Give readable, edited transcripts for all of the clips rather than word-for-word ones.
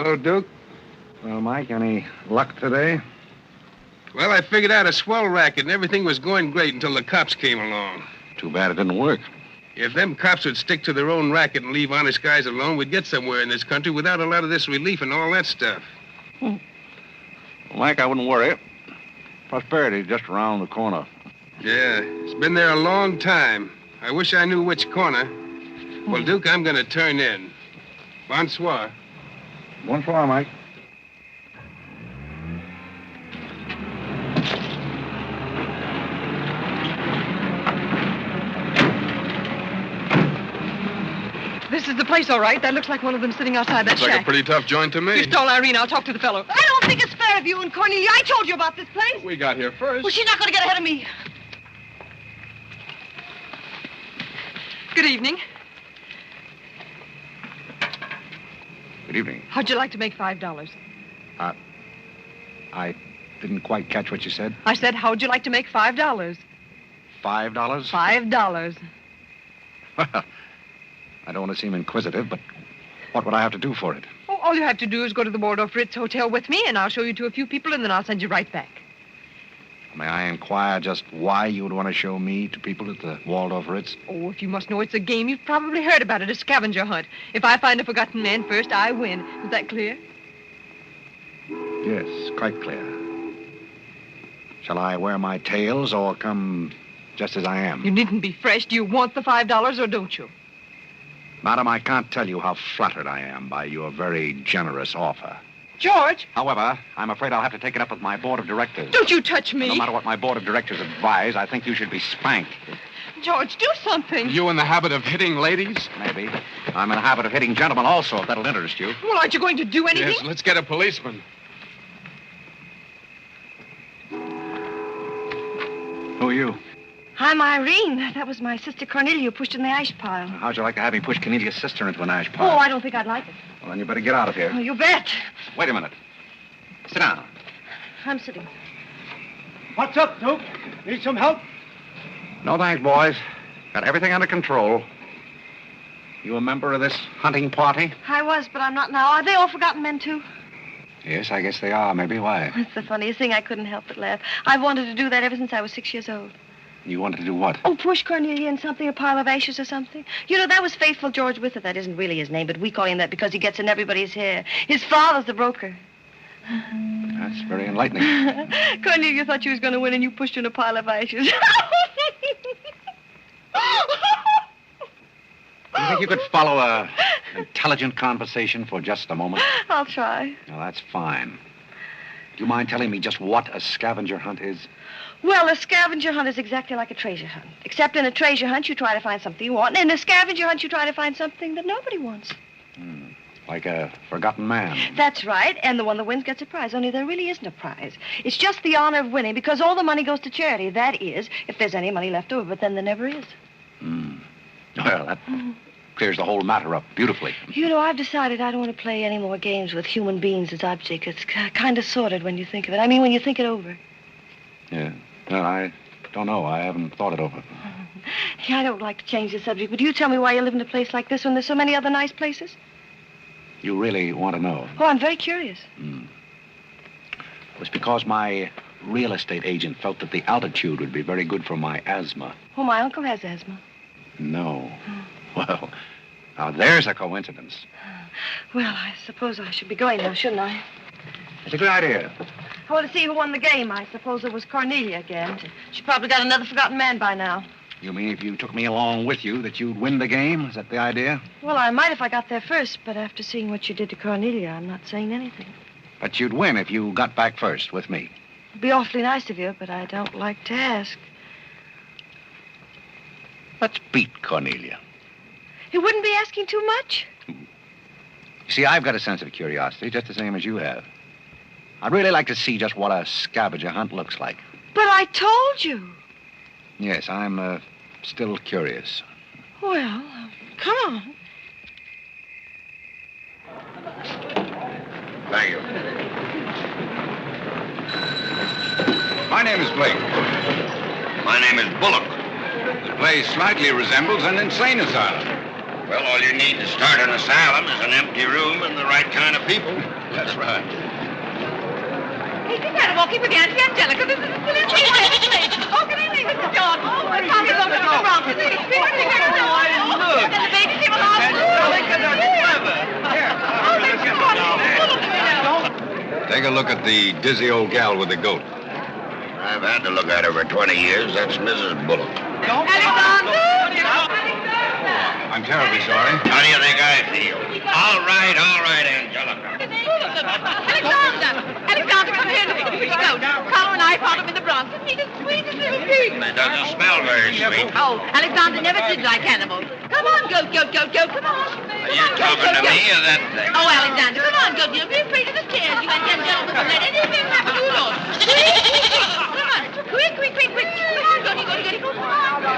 Hello, Duke. Well, Mike, any luck today? Well, I figured out a swell racket, and everything was going great until the cops came along. Too bad it didn't work. If them cops would stick to their own racket and leave honest guys alone, we'd get somewhere in this country without a lot of this relief and all that stuff. Well, Mike, I wouldn't worry. Prosperity's just around the corner. Yeah, it's been there a long time. I wish I knew which corner. Well, Duke, I'm going to turn in. Bonsoir. Bonsoir, Mike. This is the place, all right. That looks like one of them sitting outside that Looks like shack. a pretty tough joint to me. You stole Irene. I'll talk to the fellow. I don't think it's fair of you and Cornelia. I told you about this place. We got here first. Well, she's not going to get ahead of me. Good evening. Good evening. How'd you like to make $5? I didn't quite catch what you said. I said, how'd you like to make $5? $5? $5. Well, I don't want to seem inquisitive, but what would I have to do for it? Oh, all you have to do is go to the Waldorf Ritz Hotel with me, and I'll show you to a few people, and then I'll send you right back. May I inquire just why you would want to show me to people at the Waldorf Ritz? Oh, if you must know it's a game, you've probably heard about it, a scavenger hunt. If I find a forgotten man first, I win. Is that clear? Yes, quite clear. Shall I wear my tails or come just as I am? You needn't be fresh. Do you want the $5 or don't you? Madam, I can't tell you how flattered I am by your very generous offer. George! However, I'm afraid I'll have to take it up with my board of directors. Don't you touch me! No matter what my board of directors advise, I think you should be spanked. George, do something! You in the habit of hitting ladies? Maybe. I'm in the habit of hitting gentlemen also, if that'll interest you. Well, aren't you going to do anything? Yes, let's get a policeman. Who are you? I'm Irene. That was my sister Cornelia who pushed in the ash pile. How'd you like to have me push Cornelia's sister into an ash Oh, pile? I don't think I'd like it. Well, then you better get out of here. Oh, you bet. Wait a minute. Sit down. I'm sitting. What's up, Duke? Need some help? No thanks, boys. Got everything under control. You a member of this hunting party? I was, but I'm not now. Are they all forgotten men, too? Yes, I guess they are. Maybe. Why? That's the funniest thing. I couldn't help but laugh. I've wanted to do that ever since I was 6 years old. You wanted to do what? Oh, push Cornelia in something, a pile of ashes or something. You know, that was Faithful George Wither. That isn't really his name, but we call him that because he gets in everybody's hair. His father's the broker. That's very enlightening. Cornelia thought she was going to win, and you pushed her in a pile of ashes. You think you could follow an intelligent conversation for just a moment? I'll try. Well, that's fine. Do you mind telling me just what a scavenger hunt is? Well, a scavenger hunt is exactly like a treasure hunt. Except in a treasure hunt, you try to find something you want. And in a scavenger hunt, you try to find something that nobody wants. Like a forgotten man. That's right. And the one that wins gets a prize. Only there really isn't a prize. It's just the honor of winning because all the money goes to charity. That is, if there's any money left over. But then there never is. Well, that clears the whole matter up beautifully. You know, I've decided I don't want to play any more games with human beings as objects. It's kind of sordid when you think of it. I mean, when you think it over. Yeah. Well, I don't know. I haven't thought it over. Yeah, I don't like to change the subject, but you tell me why you live in a place like this when there's so many other nice places. You really want to know? Oh, I'm very curious. It was because my real estate agent felt that the altitude would be very good for my asthma. Oh, my uncle has asthma. No. Well, now there's a coincidence. Well, I suppose I should be going now, shouldn't I? It's a good idea. I want to see who won the game. I suppose it was Cornelia again. She probably got another forgotten man by now. You mean if you took me along with you that you'd win the game? Is that the idea? Well, I might if I got there first, but after seeing what you did to Cornelia, I'm not saying anything. But you'd win if you got back first with me. It'd be awfully nice of you, but I don't like to ask. Let's beat Cornelia. It wouldn't be asking too much. You see, I've got a sense of curiosity, just the same as you have. I'd really like to see just what a scavenger hunt looks like. But I told you. Yes, I'm still curious. Well, come on. Thank you. My name is Blake. My name is Bullock. The place slightly resembles an insane asylum. Well, all you need to start an asylum is an empty room and the right kind of people. That's right. Hey, you gotta walk in with Auntie Angelica. This is the silliest thing I've ever seen. Oh, good evening, Mr. John. Oh, the coffee's over to the Bronx. It's the spirit thing. And the baby came along. Take a look at the dizzy old gal with the goat. I've had to look at her for 20 years. That's Mrs. Bullock. Alexander! I'm terribly sorry. How do you think I feel? All right, Angelica. Alexander, come here and look at the goat. Carlo and I found him in the Bronx. Isn't he the sweetest little pig? It doesn't smell very sweet. Oh, Alexander never did like animals. Come on, goat, come on. Are you talking to me or that thing? Oh, Alexander, come on, goat. Don't be afraid of the stairs. You and them gentlemen will let anything happen to you, Lord. Come on, quick. Come on, goaty, come on.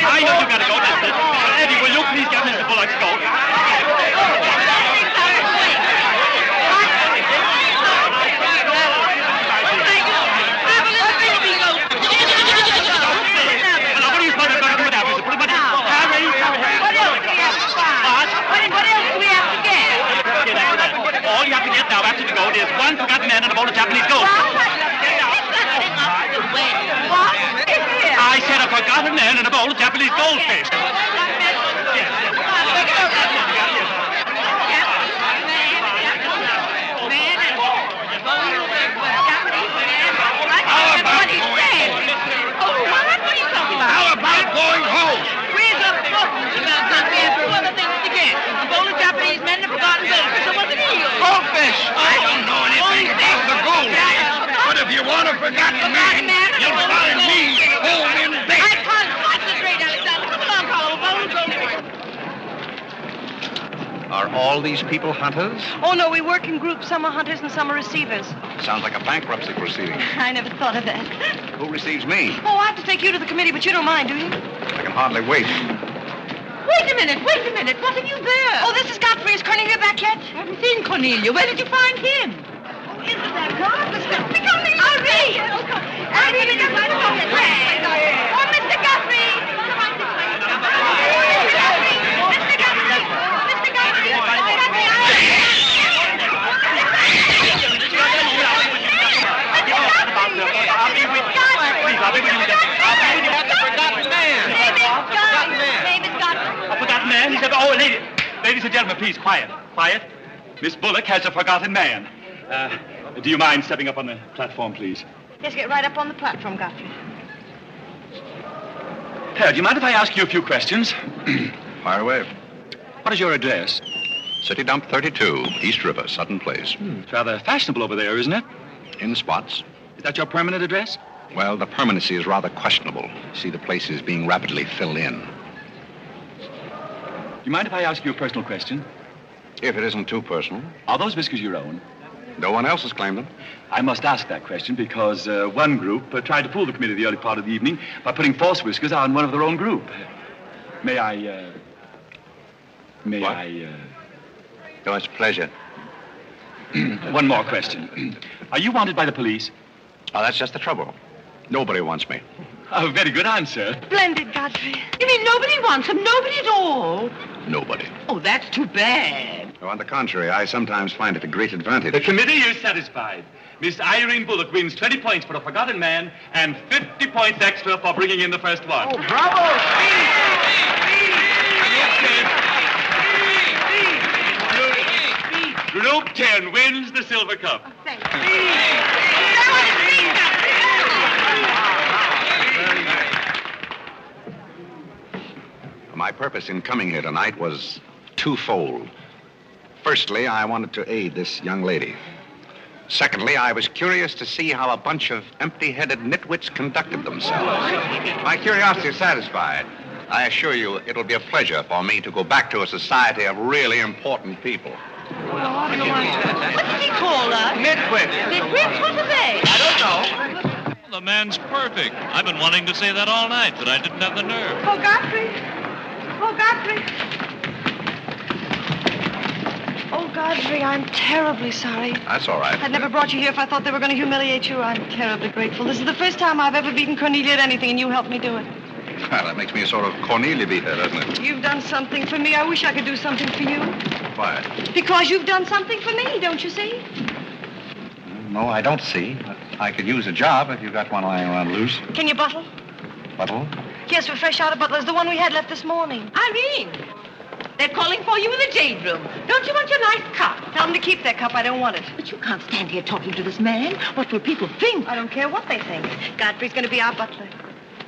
I know you gotta go. Eddie, will you please get Mr. Bullock's goat? All you have to get now after the goat is one forgotten man and a bowl of Japanese goat. I said a forgotten man and a bowl of Japanese goldfish. How about going home? Where's the book? We have two other things to get. A bowl of Japanese men and a forgotten goldfish. So what's the deal? Goldfish! I don't know anything about the goldfish. But if you want a forgotten man, you'll find me home in bed. I can't concentrate, Alexander. Come along, Carlo. A bowl of goldfish. Are all these people hunters? Oh, no, we work in groups. Some are hunters and some are receivers. Sounds like a bankruptcy proceeding. I never thought of that. Who receives me? Oh, I have to take you to the committee, but you don't mind, do you? I can hardly wait. Wait a minute. What have you there? Oh, this is Godfrey. Is Cornelia back yet? I haven't seen Cornelia. Where did you find him? Oh, isn't that marvelous? Mr. Cornelia! Hurry! Hurry, Mr. Godfrey! Oh, Mr. Godfrey! Come on this way. Mr. Godfrey! Mr. Godfrey! Mr. Godfrey! A forgotten man? He said, oh, ladies and gentlemen, please, quiet. Miss Bullock has a forgotten man. Do you mind stepping up on the platform, please? Yes, get right up on the platform, Godfrey. Do you mind if I ask you a few questions? Fire away. What is your address? City Dump 32, East River, Sutton Place. It's rather fashionable over there, isn't it? In spots. Is that your permanent address? Well, the permanency is rather questionable. See, the place is being rapidly filled in. Do you mind if I ask you a personal question? If it isn't too personal. Are those whiskers your own? No one else has claimed them. I must ask that question because one group tried to fool the committee the early part of the evening by putting false whiskers on one of their own group. May I... Oh, it's a pleasure. One more question. Are you wanted by the police? Oh, that's just the trouble. Nobody wants me. A very good answer. Splendid, Godfrey. You mean nobody wants him? Nobody at all? Nobody. Oh, that's too bad. Oh, on the contrary, I sometimes find it a great advantage. The committee is satisfied. Miss Irene Bullock wins 20 points for a forgotten man and 50 points extra for bringing in the first one. Oh, bravo! Group 10 wins the silver cup. Oh, thank you. My purpose in coming here tonight was twofold. Firstly, I wanted to aid this young lady. Secondly, I was curious to see how a bunch of empty-headed nitwits conducted themselves. My curiosity is satisfied. I assure you it'll be a pleasure for me to go back to a society of really important people. What did he call us? Midwits. Midwits? What are they? I don't know. The man's perfect. I've been wanting to say that all night, but I didn't have the nerve. Oh, Godfrey. Oh, Godfrey. Oh, Godfrey, I'm terribly sorry. That's all right. I'd never brought you here if I thought they were going to humiliate you. I'm terribly grateful. This is the first time I've ever beaten Cornelia at anything, and you helped me do it. Well, that makes me a sort of Cornelia beater, doesn't it? You've done something for me. I wish I could do something for you. Why? Because you've done something for me, don't you see? No, I don't see. But I could use a job if you've got one lying around loose. Can you bottle? Bottle? Yes, we're fresh out of Butler's, the one we had left this morning. Irene, they're calling for you in the jade room. Don't you want your nice cup? Tell them to keep their cup. I don't want it. But you can't stand here talking to this man. What will people think? I don't care what they think. Godfrey's going to be our butler.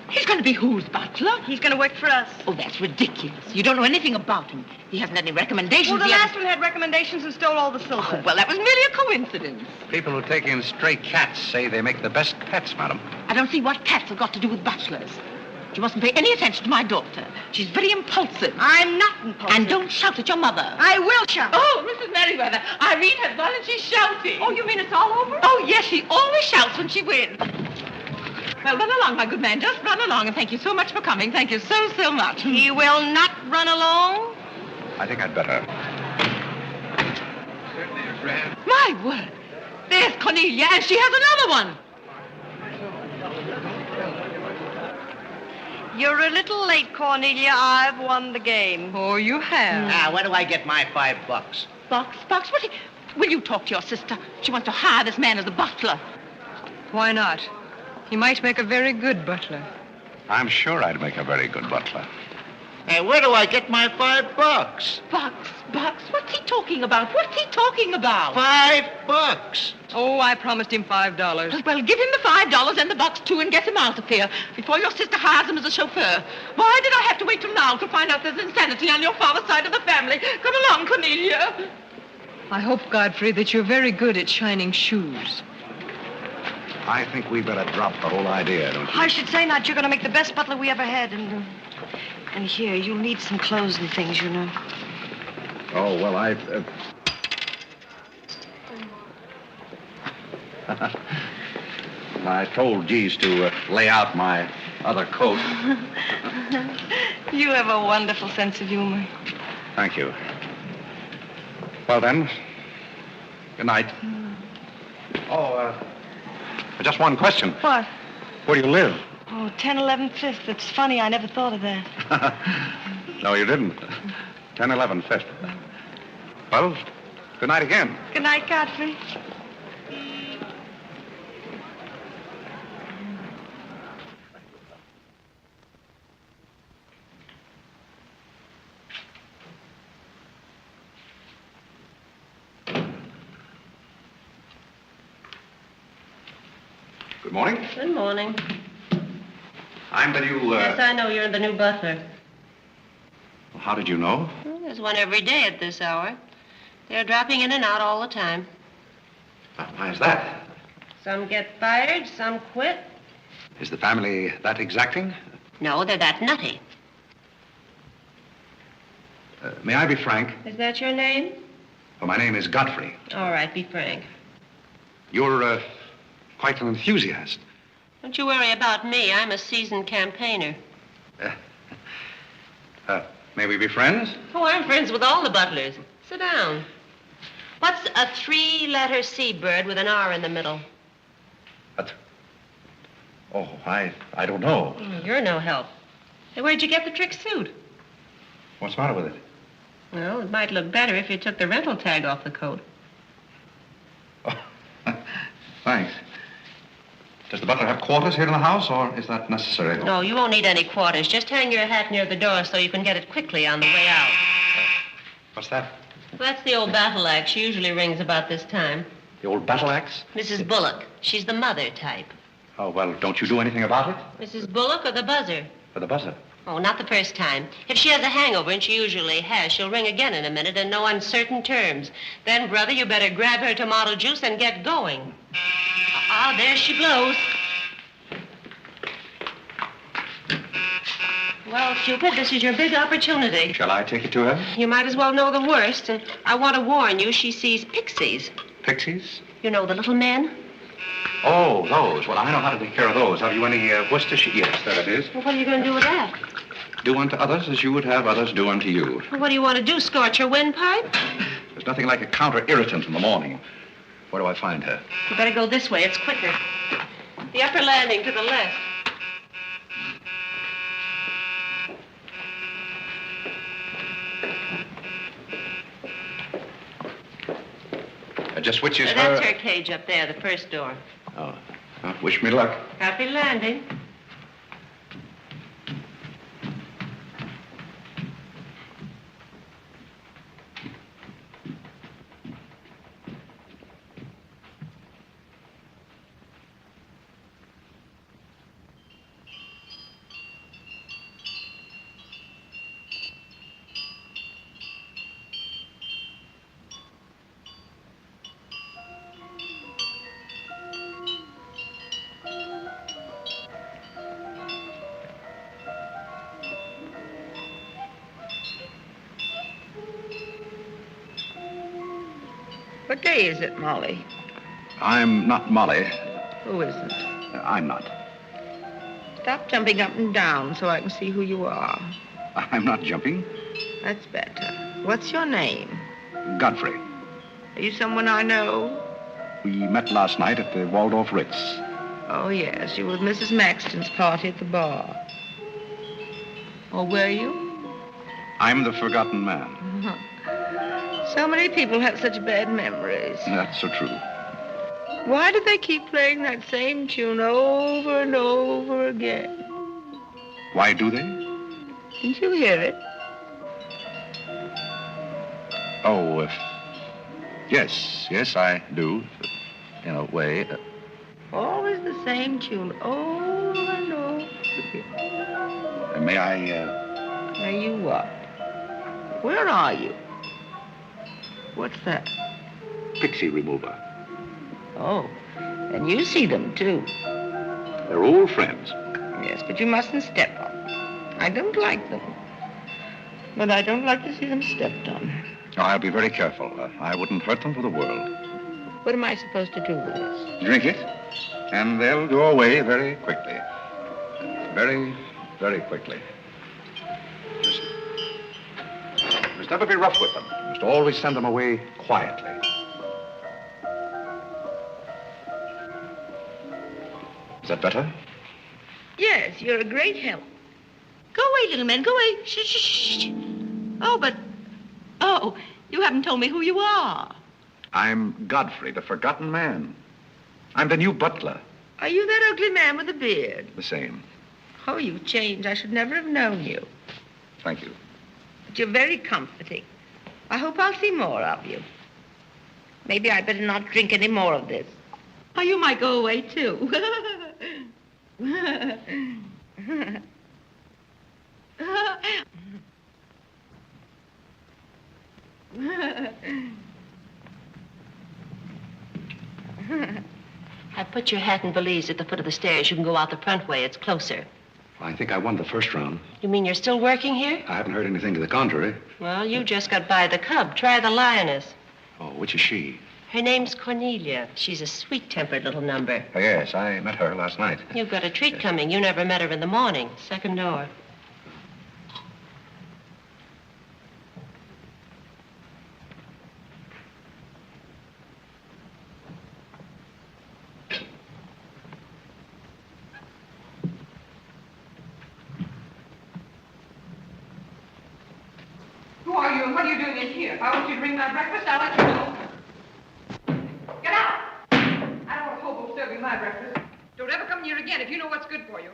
He's going to be whose butler? He's going to work for us. Oh, that's ridiculous. You don't know anything about him. He hasn't any recommendations. Well, the yet. last one had recommendations and stole all the silver. Oh, well, that was merely a coincidence. People who take in stray cats say they make the best pets, madam. I don't see what cats have got to do with butlers. You mustn't pay any attention to my daughter. She's very impulsive. I'm not impulsive. And don't shout at your mother. I will shout. Oh, Mrs. Merriweather, Irene has won and she's shouting. Oh, you mean it's all over? Oh, yes, she always shouts when she wins. Well, run along, my good man. Just run along, and thank you so much for coming. Thank you so, so much. He will not run along. I think I'd better. My word. There's Cornelia, and she has another one. You're a little late, Cornelia. I've won the game. Oh, you have. Now, where do I get my $5? Box? What? Will you talk to your sister? She wants to hire this man as a butler. Why not? He might make a very good butler. I'm sure I'd make a very good butler. Hey, where do I get my $5? Box? What's he talking about? $5. Oh, I promised him $5. Well, give him the $5 and the box, too, and get him out of here before your sister hires him as a chauffeur. Why did I have to wait till now to find out there's insanity on your father's side of the family? Come along, Cornelia. I hope, Godfrey, that you're very good at shining shoes. I think we better drop the whole idea, don't you? I should say not. You're going to make the best butler we ever had. And here, you'll need some clothes and things, you know. Oh, well, I told Jeeves to lay out my other coat. You have a wonderful sense of humor. Thank you. Well, then, good night. Oh, just one question. What? Where do you live? Oh, 1011 Fifth. It's funny. I never thought of that. No, you didn't. 1011 Fifth. Well, good night again. Good night, Godfrey. Good morning. Good morning. I'm the new, Yes, I know you're the new butler. How did you know? Well, there's one every day at this hour. They're dropping in and out all the time. Why is that? Some get fired, some quit. Is the family that exacting? No, they're that nutty. May I be frank? Is that your name? Well, my name is Godfrey. All right, be frank. You're, quite an enthusiast. Don't you worry about me. I'm a seasoned campaigner. May we be friends? Oh, I'm friends with all the butlers. Sit down. What's a three-letter seabird with an R in the middle? Oh, I don't know. You're no help. Hey, where'd you get the trick suit? What's the matter with it? Well, it might look better if you took the rental tag off the coat. Oh, thanks. Does the butler have quarters here in the house, or is that necessary? No, you won't need any quarters. Just hang your hat near the door so you can get it quickly on the way out. What's that? Well, that's the old battle axe. She usually rings about this time. The old battle axe? Mrs. Bullock. She's the mother type. Oh, well, don't you do anything about it? Mrs. Bullock or the buzzer? For the buzzer. Oh, not the first time. If she has a hangover, and she usually has, she'll ring again in a minute in no uncertain terms. Then, brother, you better grab her tomato juice and get going. There she blows. Well, Cupid, this is your big opportunity. Shall I take it to her? You might as well know the worst, and I want to warn you, she sees pixies. Pixies? You know, the little men? Oh, those. Well, I know how to take care of those. Have you any Worcestershire? Yes, there it is. Well, what are you going to do with that? Do unto others as you would have others do unto you. Well, what do you want to do, scorch your windpipe? There's nothing like a counter-irritant in the morning. Where do I find her? You better go this way. It's quicker. The upper landing to the left. Just which is That's her cage up there, the first door. Oh. Well, wish me luck. Happy landing. What day is it, Molly? I'm not Molly. Who isn't? I'm not. Stop jumping up and down so I can see who you are. I'm not jumping. That's better. What's your name? Godfrey. Are you someone I know? We met last night at the Waldorf Ritz. Oh, yes. You were with Mrs. Maxton's party at the bar. Or were you? I'm the forgotten man. So many people have such bad memories. That's so true. Why do they keep playing that same tune over and over again? Why do they? Didn't you hear it? Oh, yes, I do. In a way. Always the same tune over and over again. May I, May you what? Where are you? What's that? Pixie remover. Oh, and you see them, too. They're old friends. Yes, but you mustn't step on them. I don't like them. But I don't like to see them stepped on. Oh, I'll be very careful. I wouldn't hurt them for the world. What am I supposed to do with this? Drink it, and they'll go away very quickly. Very, very quickly. Just never be rough with them. Just always send them away quietly. Is that better? Yes, you're a great help. Go away, little man, go away. Shh, shh, shh. Oh, you haven't told me who you are. I'm Godfrey, the forgotten man. I'm the new butler. Are you that ugly man with the beard? The same. Oh, you've changed. I should never have known you. Thank you. But you're very comforting. I hope I'll see more of you. Maybe I'd better not drink any more of this. Oh, you might go away, too. I put your hat and valise at the foot of the stairs. You can go out the front way. It's closer. I think I won the first round. You mean you're still working here? I haven't heard anything to the contrary. Well, you just got by the cub. Try the lioness. Oh, which is she? Her name's Cornelia. She's a sweet-tempered little number. Oh, yes, I met her last night. You've got a treat coming. You never met her in the morning. Second door. Who are you and what are you doing in here? If I want you to bring my breakfast, I'll let you know. Get out! I don't want a hobo serving my breakfast. Don't ever come near again if you know what's good for you.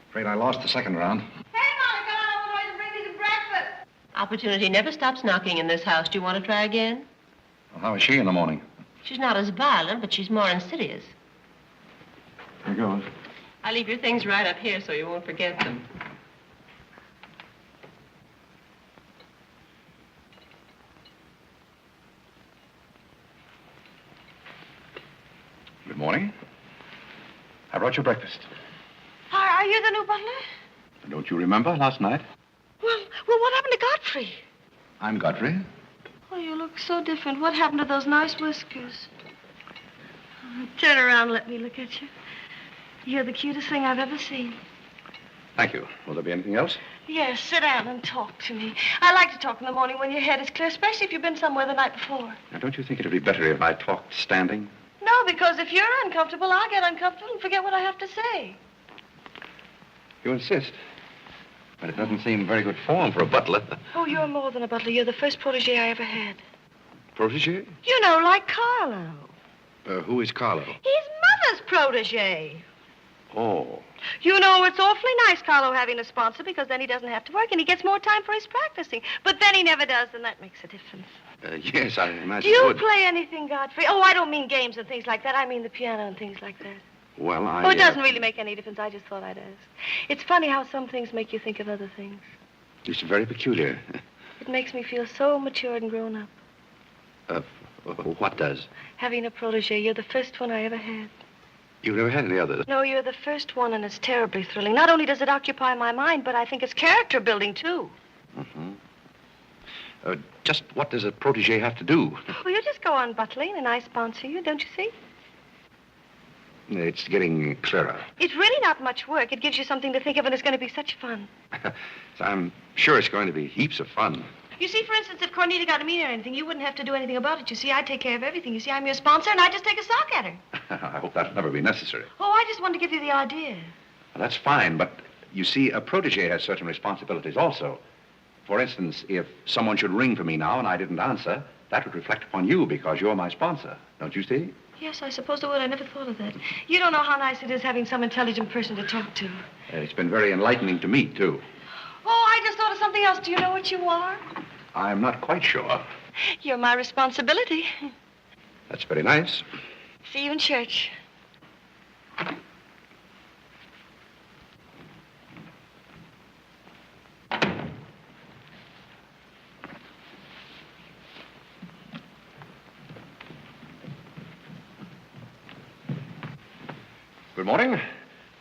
Afraid I lost the second round. Hey, Molly, come on over and bring me some breakfast. Opportunity never stops knocking in this house. Do you want to try again? Well, how is she in the morning? She's not as violent, but she's more insidious. Here goes. I'll leave your things right up here so you won't forget them. Good morning. I brought you breakfast. I Are you the new butler? Don't you remember last night? Well, what happened to Godfrey? I'm Godfrey. Oh, you look so different. What happened to those nice whiskers? Oh, turn around and let me look at you. You're the cutest thing I've ever seen. Thank you. Will there be anything else? Yes, sit down and talk to me. I like to talk in the morning when your head is clear, especially if you've been somewhere the night before. Now, don't you think it would be better if I talked standing? No, because if you're uncomfortable, I'll get uncomfortable and forget what I have to say. You insist. But it doesn't seem very good form for a butler. Oh, you're more than a butler. You're the first protege I ever had. Protege? You know, like Carlo. Who is Carlo? He's Mother's protege. Oh. You know, it's awfully nice, Carlo, having a sponsor, because then he doesn't have to work and he gets more time for his practicing. But then he never does, and that makes a difference. Yes, I imagine Do you it would. play anything, Godfrey? Oh, I don't mean games and things like that. I mean the piano and things like that. Well, Oh, it doesn't really make any difference. I just thought I'd ask. It's funny how some things make you think of other things. It's very peculiar. It makes me feel so matured and grown up. What does? Having a protege. You're the first one I ever had. You've never had any others? No, you're the first one, and it's terribly thrilling. Not only does it occupy my mind, but I think it's character building, too. Mm-hmm. Just what does a protege have to do? Well, you just go on butling, and I sponsor you, don't you see? It's getting clearer. It's really not much work. It gives you something to think of, and it's going to be such fun. So I'm sure it's going to be heaps of fun. You see, for instance, if Cornelia got a mean or anything, you wouldn't have to do anything about it. You see, I take care of everything. You see, I'm your sponsor, and I just take a sock at her. I hope that'll never be necessary. Oh, I just wanted to give you the idea. Well, that's fine, but you see, a protege has certain responsibilities also. For instance, if someone should ring for me now and I didn't answer, that would reflect upon you because you're my sponsor. Don't you see? Yes, I suppose it would. I never thought of that. You don't know how nice it is having some intelligent person to talk to. It's been very enlightening to me, too. Oh, I just thought of something else. Do you know what you are? I'm not quite sure. You're my responsibility. That's very nice. See you in church. Good morning.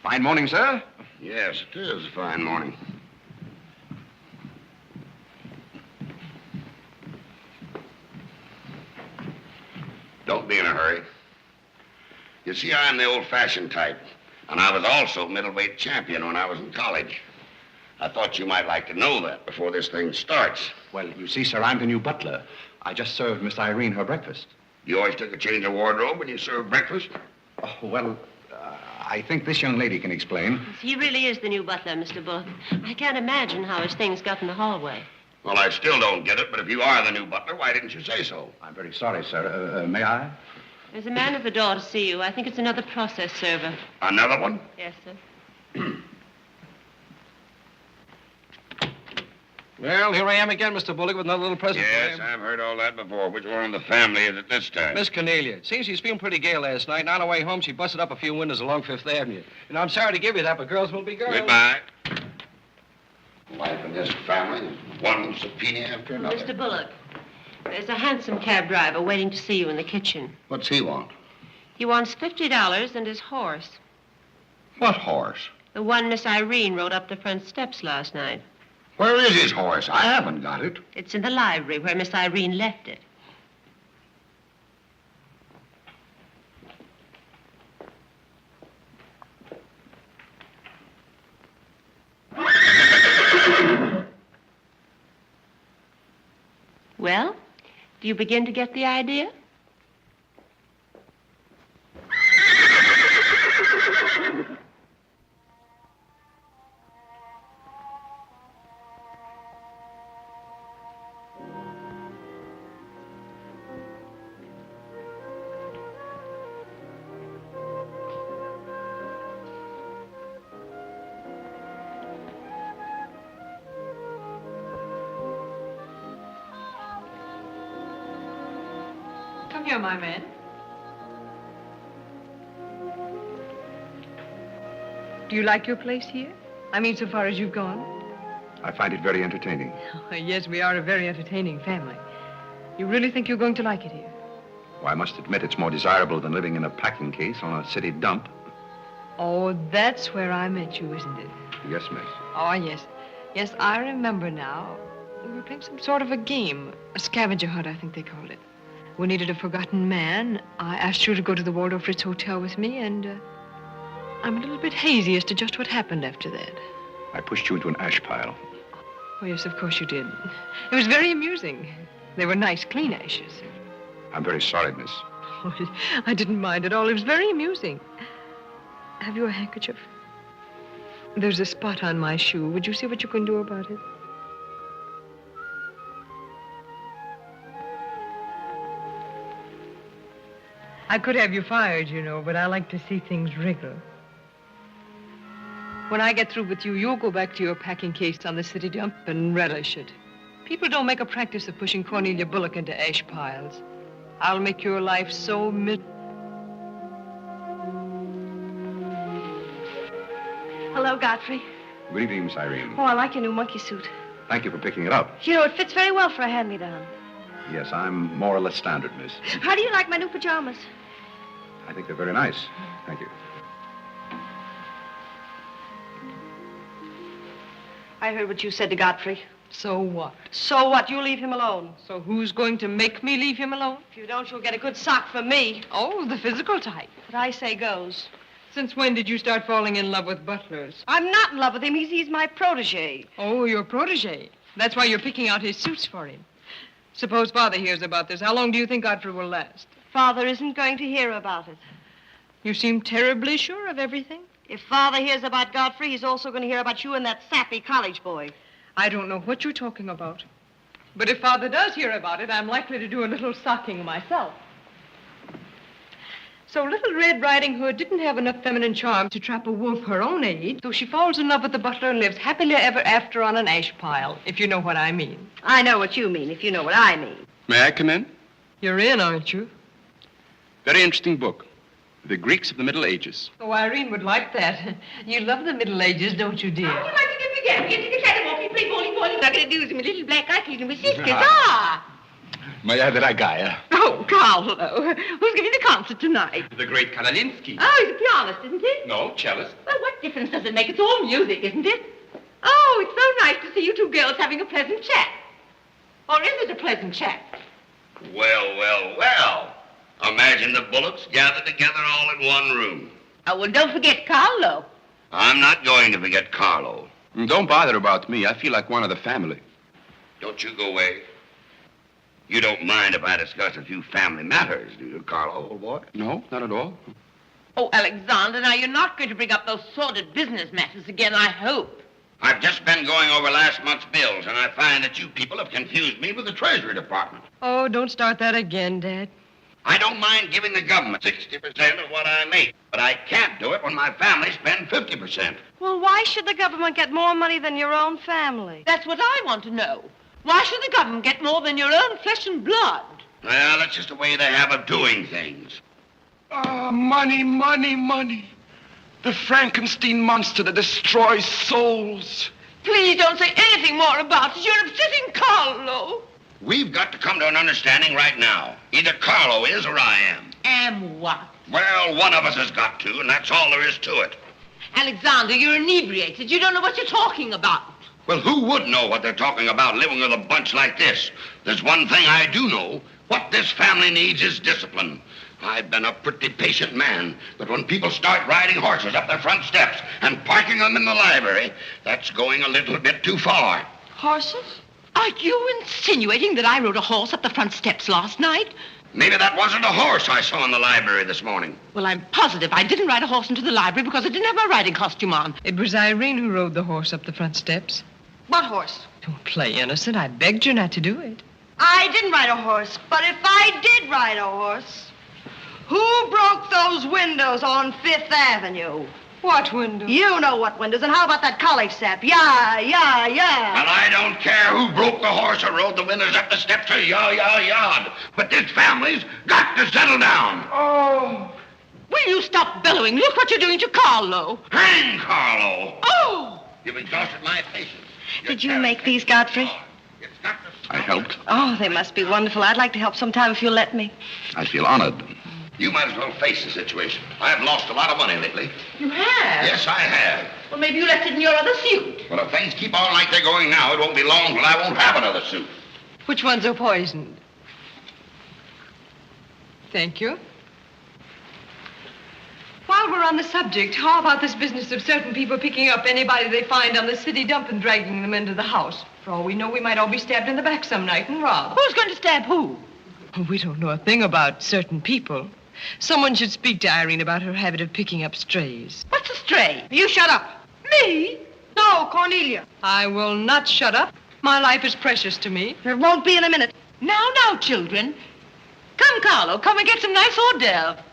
Fine morning, sir. Yes, it is a fine morning. Don't be in a hurry. You see, I'm the old-fashioned type, and I was also middleweight champion when I was in college. I thought you might like to know that before this thing starts. Well, you see, sir, I'm the new butler. I just served Miss Irene her breakfast. You always took a change of wardrobe when you served breakfast? Oh, well, I think this young lady can explain. He really is the new butler, Mr. Bullock. I can't imagine how his things got in the hallway. Well, I still don't get it, but if you are the new butler, why didn't you say so? I'm very sorry, sir. May I? There's a man at the door to see you. I think it's another process server. Another one? Yes, sir. Well, here I am again, Mr. Bullock, with another little present for Yes, you. I've heard all that before. Which one in the family is it this time? Miss Cornelia. It seems she's feeling pretty gay last night, and on her way home, she busted up a few windows along Fifth Avenue. And I'm sorry to give you that, but girls will be girls. Goodbye. Life in this family is one subpoena after another. Mr. Bullock, there's a hansom cab driver waiting to see you in the kitchen. What's he want? He wants $50 and his horse. What horse? The one Miss Irene rode up the front steps last night. Where is his horse? I haven't got it. It's in the library where Miss Irene left it. Well, do you begin to get the idea? Come here, my man. Do you like your place here? I mean, so far as you've gone? I find it very entertaining. Oh, yes, we are a very entertaining family. You really think you're going to like it here? Well, I must admit it's more desirable than living in a packing case on a city dump. Oh, that's where I met you, isn't it? Yes, miss. Oh, yes. Yes, I remember now. We were playing some sort of a game. A scavenger hunt, I think they called it. We needed a forgotten man. I asked you to go to the Waldorf Ritz Hotel with me, and I'm a little bit hazy as to just what happened after that. I pushed you into an ash pile. Oh, yes, of course you did. It was very amusing. They were nice, clean ashes. I'm very sorry, miss. Oh, I didn't mind at all. It was very amusing. Have you a handkerchief? There's a spot on my shoe. Would you see what you can do about it? I could have you fired, you know, but I like to see things wriggle. When I get through with you, you'll go back to your packing case on the city dump and relish it. People don't make a practice of pushing Cornelia Bullock into ash piles. I'll make your life so Hello, Godfrey. Good evening, Miss Irene. Oh, I like your new monkey suit. Thank you for picking it up. You know, it fits very well for a hand-me-down. Yes, I'm more or less standard, miss. How do you like my new pajamas? I think they're very nice. Thank you. I heard what you said to Godfrey. So what? So what? You leave him alone. So who's going to make me leave him alone? If you don't, you'll get a good sock from me. Oh, the physical type. What I say goes. Since when did you start falling in love with butlers? I'm not in love with him. He's my protege. Oh, your protege. That's why you're picking out his suits for him. Suppose Father hears about this. How long do you think Godfrey will last? Father isn't going to hear about it. You seem terribly sure of everything. If Father hears about Godfrey, he's also going to hear about you and that sappy college boy. I don't know what you're talking about. But if Father does hear about it, I'm likely to do a little socking myself. So Little Red Riding Hood didn't have enough feminine charm to trap a wolf her own age, so she falls in love with the butler and lives happily ever after on an ash pile, if you know what I mean. I know what you mean, if you know what I mean. May I come in? You're in, aren't you? Very interesting book. The Greeks of the Middle Ages. Oh, Irene would like that. You love the Middle Ages, don't you, dear? I would like to get began. Get to the catwalk, play volleyball. I'm going to do some little black eye cleaning with sisters. May I have that guy? Oh, Carlo. Who's giving the concert tonight? The great Karolinsky. Oh, he's a pianist, isn't he? No, cellist. Well, what difference does it make? It's all music, isn't it? Oh, it's so nice to see you two girls having a pleasant chat. Or is it a pleasant chat? Well, well, well. Imagine the Bullocks gathered together all in one room. Oh, well, don't forget Carlo. I'm not going to forget Carlo. Don't bother about me. I feel like one of the family. Don't you go away. You don't mind if I discuss a few family matters, do you, Carlo, old boy? No, not at all. Oh, Alexander, now you're not going to bring up those sordid business matters again, I hope. I've just been going over last month's bills, and I find that you people have confused me with the Treasury Department. Oh, don't start that again, Dad. I don't mind giving the government 60% of what I make, but I can't do it when my family spends 50%. Well, why should the government get more money than your own family? That's what I want to know. Why should the government get more than your own flesh and blood? Well, that's just the way they have of doing things. Ah, money, money, money. The Frankenstein monster that destroys souls. Please don't say anything more about it. You're upsetting Carlo. We've got to come to an understanding right now. Either Carlo is or I am. Am what? Well, one of us has got to, and that's all there is to it. Alexander, you're inebriated. You don't know what you're talking about. Well, who would know what they're talking about living with a bunch like this? There's one thing I do know. What this family needs is discipline. I've been a pretty patient man, but when people start riding horses up their front steps and parking them in the library, that's going a little bit too far. Horses? Are you insinuating that I rode a horse up the front steps last night? Maybe that wasn't a horse I saw in the library this morning. Well, I'm positive I didn't ride a horse into the library because I didn't have my riding costume on. It was Irene who rode the horse up the front steps. What horse? Don't play innocent. I begged you not to do it. I didn't ride a horse, but if I did ride a horse, who broke those windows on Fifth Avenue? What window? You know what windows, and how about that college sap? Yeah. And I don't care who broke the horse or rode the windows up the steps or yard. But this family's got to settle down. Oh. Will you stop bellowing? Look what you're doing to Carlo. Hang Carlo. Oh! You've exhausted my patience. Did you make these, Godfrey? I helped. Oh, they must be wonderful. I'd like to help sometime if you'll let me. I feel honored. You might as well face the situation. I have lost a lot of money lately. You have? Yes, I have. Well, maybe you left it in your other suit. Well, if things keep on like they're going now, it won't be long till I won't have another suit. Which ones are poisoned? Thank you. While we're on the subject, how about this business of certain people picking up anybody they find on the city dump and dragging them into the house? For all we know, we might all be stabbed in the back some night and robbed. Who's going to stab who? We don't know a thing about certain people. Someone should speak to Irene about her habit of picking up strays. What's a stray? You shut up. Me? No, Cornelia. I will not shut up. My life is precious to me. It won't be in a minute. Now, children. Come, Carlo, come and get some nice hors d'oeuvre.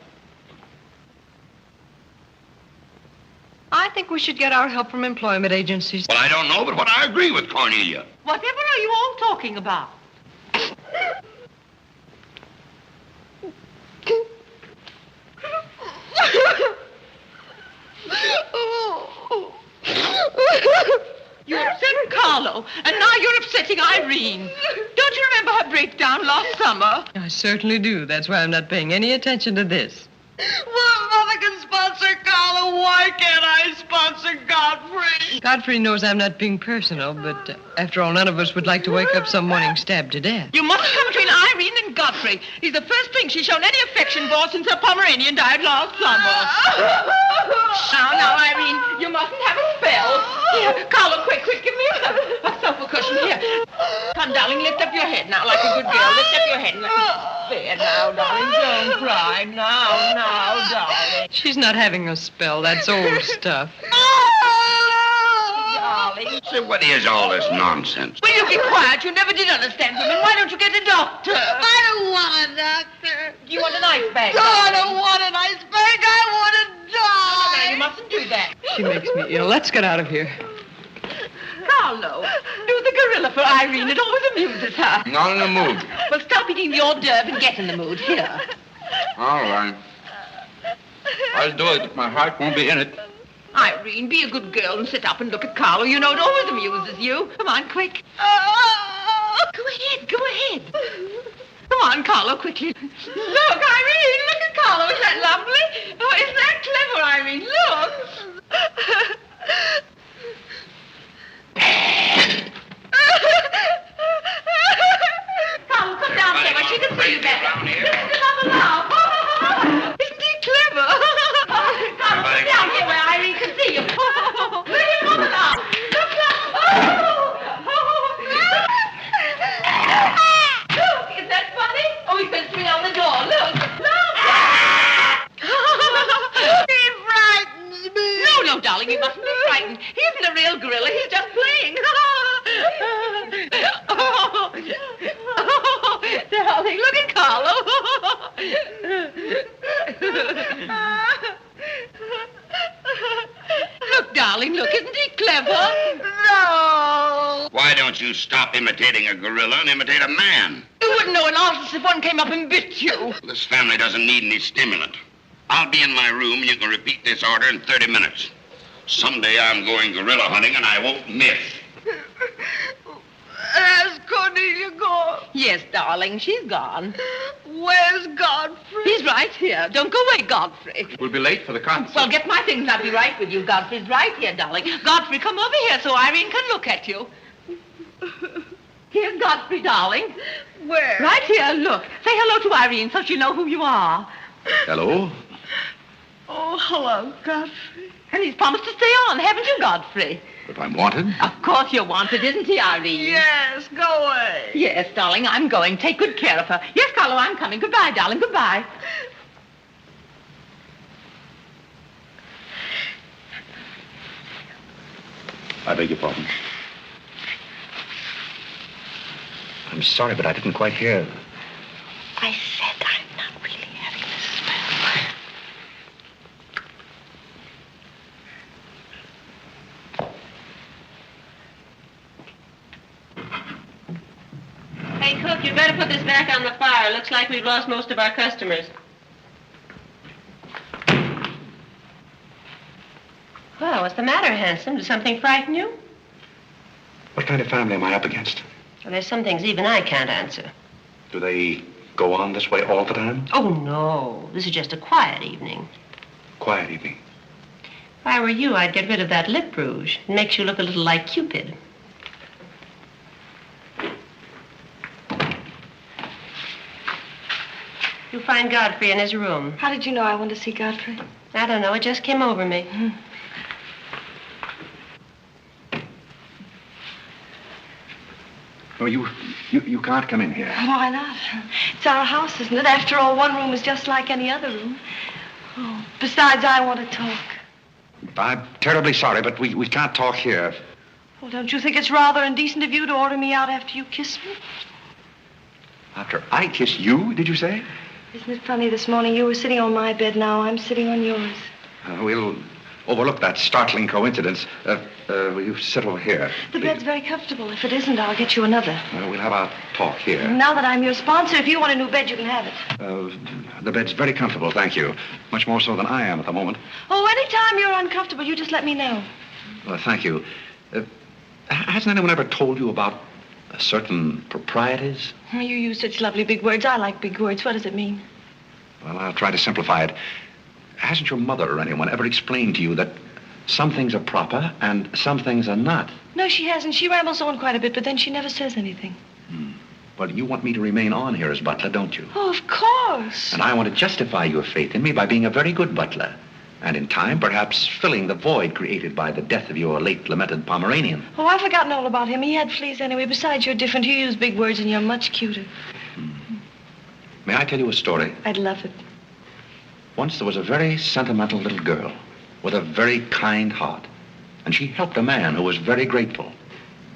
I think we should get our help from employment agencies. Well, I don't know, but what I agree with Cornelia. Whatever are you all talking about? You upset Carlo, and now you're upsetting Irene. Don't you remember her breakdown last summer? I certainly do. That's why I'm not paying any attention to this. Well, Mother can sponsor Carlo. Why can't I sponsor Godfrey? Godfrey knows I'm not being personal, but after all, none of us would like to wake up some morning stabbed to death. You mustn't come between Irene and Godfrey. He's the first thing she's shown any affection for since her Pomeranian died last summer. Now, Irene, you mustn't have a spell. Here, Carlo, quick, give me a sofa cushion here. Come, darling, lift up your head now like a good girl. Lift up your head. There now, darling, don't cry. Now, darling. She's not having a spell. That's old stuff. Darling. So what is all this nonsense? Will you be quiet? You never did understand women. Why don't you get a doctor? I don't want a doctor. Do you want an ice bag? No, I don't want an ice bag. I want to die. No, you mustn't do that. She makes me ill. Let's get out of here. Carlo, do the gorilla for Irene. It always amuses her. Not in the mood. Well, stop eating the hors d'oeuvre and get in the mood. Here. All right. I'll do it. My heart won't be in it. Irene, be a good girl and sit up and look at Carlo. You know it always amuses you. Come on, quick. Go ahead. Come on, Carlo, quickly. Look, Irene, look at Carlo. Isn't that lovely? Oh, isn't that clever, Irene? Look. Carlo, come down here where she can see you better. Listen to Mama now. Isn't he clever? Carlo, come down here where Irene can see you. Look at Mama now. Look. Look, is that funny? Oh, he's going to swing on the door. Look. He frightens me. No, darling, you mustn't be frightened. He isn't a real gorilla. He's just playing. Darling, look at Carlo. Look, darling, look. Isn't he clever? No. Why don't you stop imitating a gorilla and imitate a man? You wouldn't know an artist if one came up and bit you. This family doesn't need any stimulant. I'll be in my room and you can repeat this order in 30 minutes. Someday I'm going gorilla hunting and I won't miss. Has Cornelia gone? Yes, darling, she's gone. Where's Godfrey? He's right here. Don't go away, Godfrey. We'll be late for the concert. Well, get my things and I'll be right with you. Godfrey's right here, darling. Godfrey, come over here so Irene can look at you. Here's Godfrey, darling. Where? Right here, look. Say hello to Irene so she'll know who you are. Hello? Oh, hello, Godfrey. And he's promised to stay on, haven't you, Godfrey? If I'm wanted? Of course you're wanted, isn't he, Irene? Yes, go away. Yes, darling, I'm going. Take good care of her. Yes, Carlo, I'm coming. Goodbye, darling. Goodbye. I beg your pardon. I'm sorry, but I didn't quite hear. I said I'm not really having this spell. Hey, cook, you'd better put this back on the fire. Looks like we've lost most of our customers. Well, what's the matter, handsome? Did something frighten you? What kind of family am I up against? Well, there's some things even I can't answer. Do they go on this way all the time? Oh, no. This is just a quiet evening. Quiet evening. If I were you, I'd get rid of that lip rouge. It makes you look a little like Cupid. You'll find Godfrey in his room. How did you know I wanted to see Godfrey? I don't know. It just came over me. No, you can't come in here. Why not? It's our house, isn't it? After all, one room is just like any other room. Oh, besides, I want to talk. I'm terribly sorry, but we can't talk here. Well, don't you think it's rather indecent of you to order me out after you kiss me? After I kiss you, did you say? Isn't it funny, this morning you were sitting on my bed, now I'm sitting on yours. We'll overlook that startling coincidence. Will you sit over here? The bed's very comfortable. If it isn't, I'll get you another. We'll have our talk here. Now that I'm your sponsor, if you want a new bed, you can have it. The bed's very comfortable, thank you. Much more so than I am at the moment. Oh, anytime you're uncomfortable, you just let me know. Thank you. Hasn't anyone ever told you about certain proprieties? You use such lovely big words. I like big words. What does it mean? Well, I'll try to simplify it. Hasn't your mother or anyone ever explained to you that some things are proper and some things are not? No, she hasn't. She rambles on quite a bit, but then she never says anything. Well, you want me to remain on here as butler, don't you? Oh, of course. And I want to justify your faith in me by being a very good butler. And in time, perhaps filling the void created by the death of your late lamented Pomeranian. Oh, I've forgotten all about him. He had fleas anyway. Besides, you're different. You use big words and you're much cuter. May I tell you a story? I'd love it. Once there was a very sentimental little girl with a very kind heart. And she helped a man who was very grateful.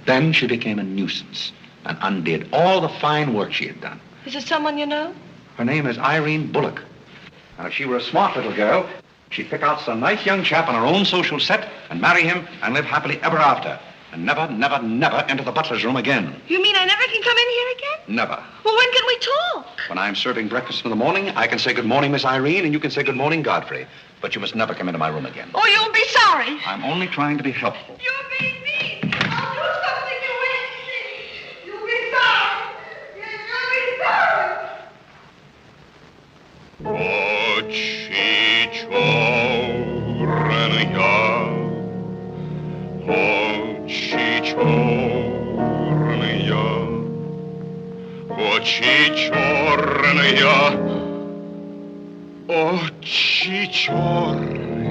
Then she became a nuisance and undid all the fine work she had done. Is it someone you know? Her name is Irene Bullock. And if she were a smart little girl, she'd pick out some nice young chap on her own social set and marry him and live happily ever after. And never, never, never enter the butler's room again. You mean I never can come in here again? Never. Well, when can we talk? When I'm serving breakfast in the morning, I can say good morning, Miss Irene, and you can say good morning, Godfrey. But you must never come into my room again. Oh, you'll be sorry. I'm only trying to be helpful. You're being mean. I'll do something you won't see. You'll be sorry. You'll be sorry. Очи черные, очи черные, очи черные.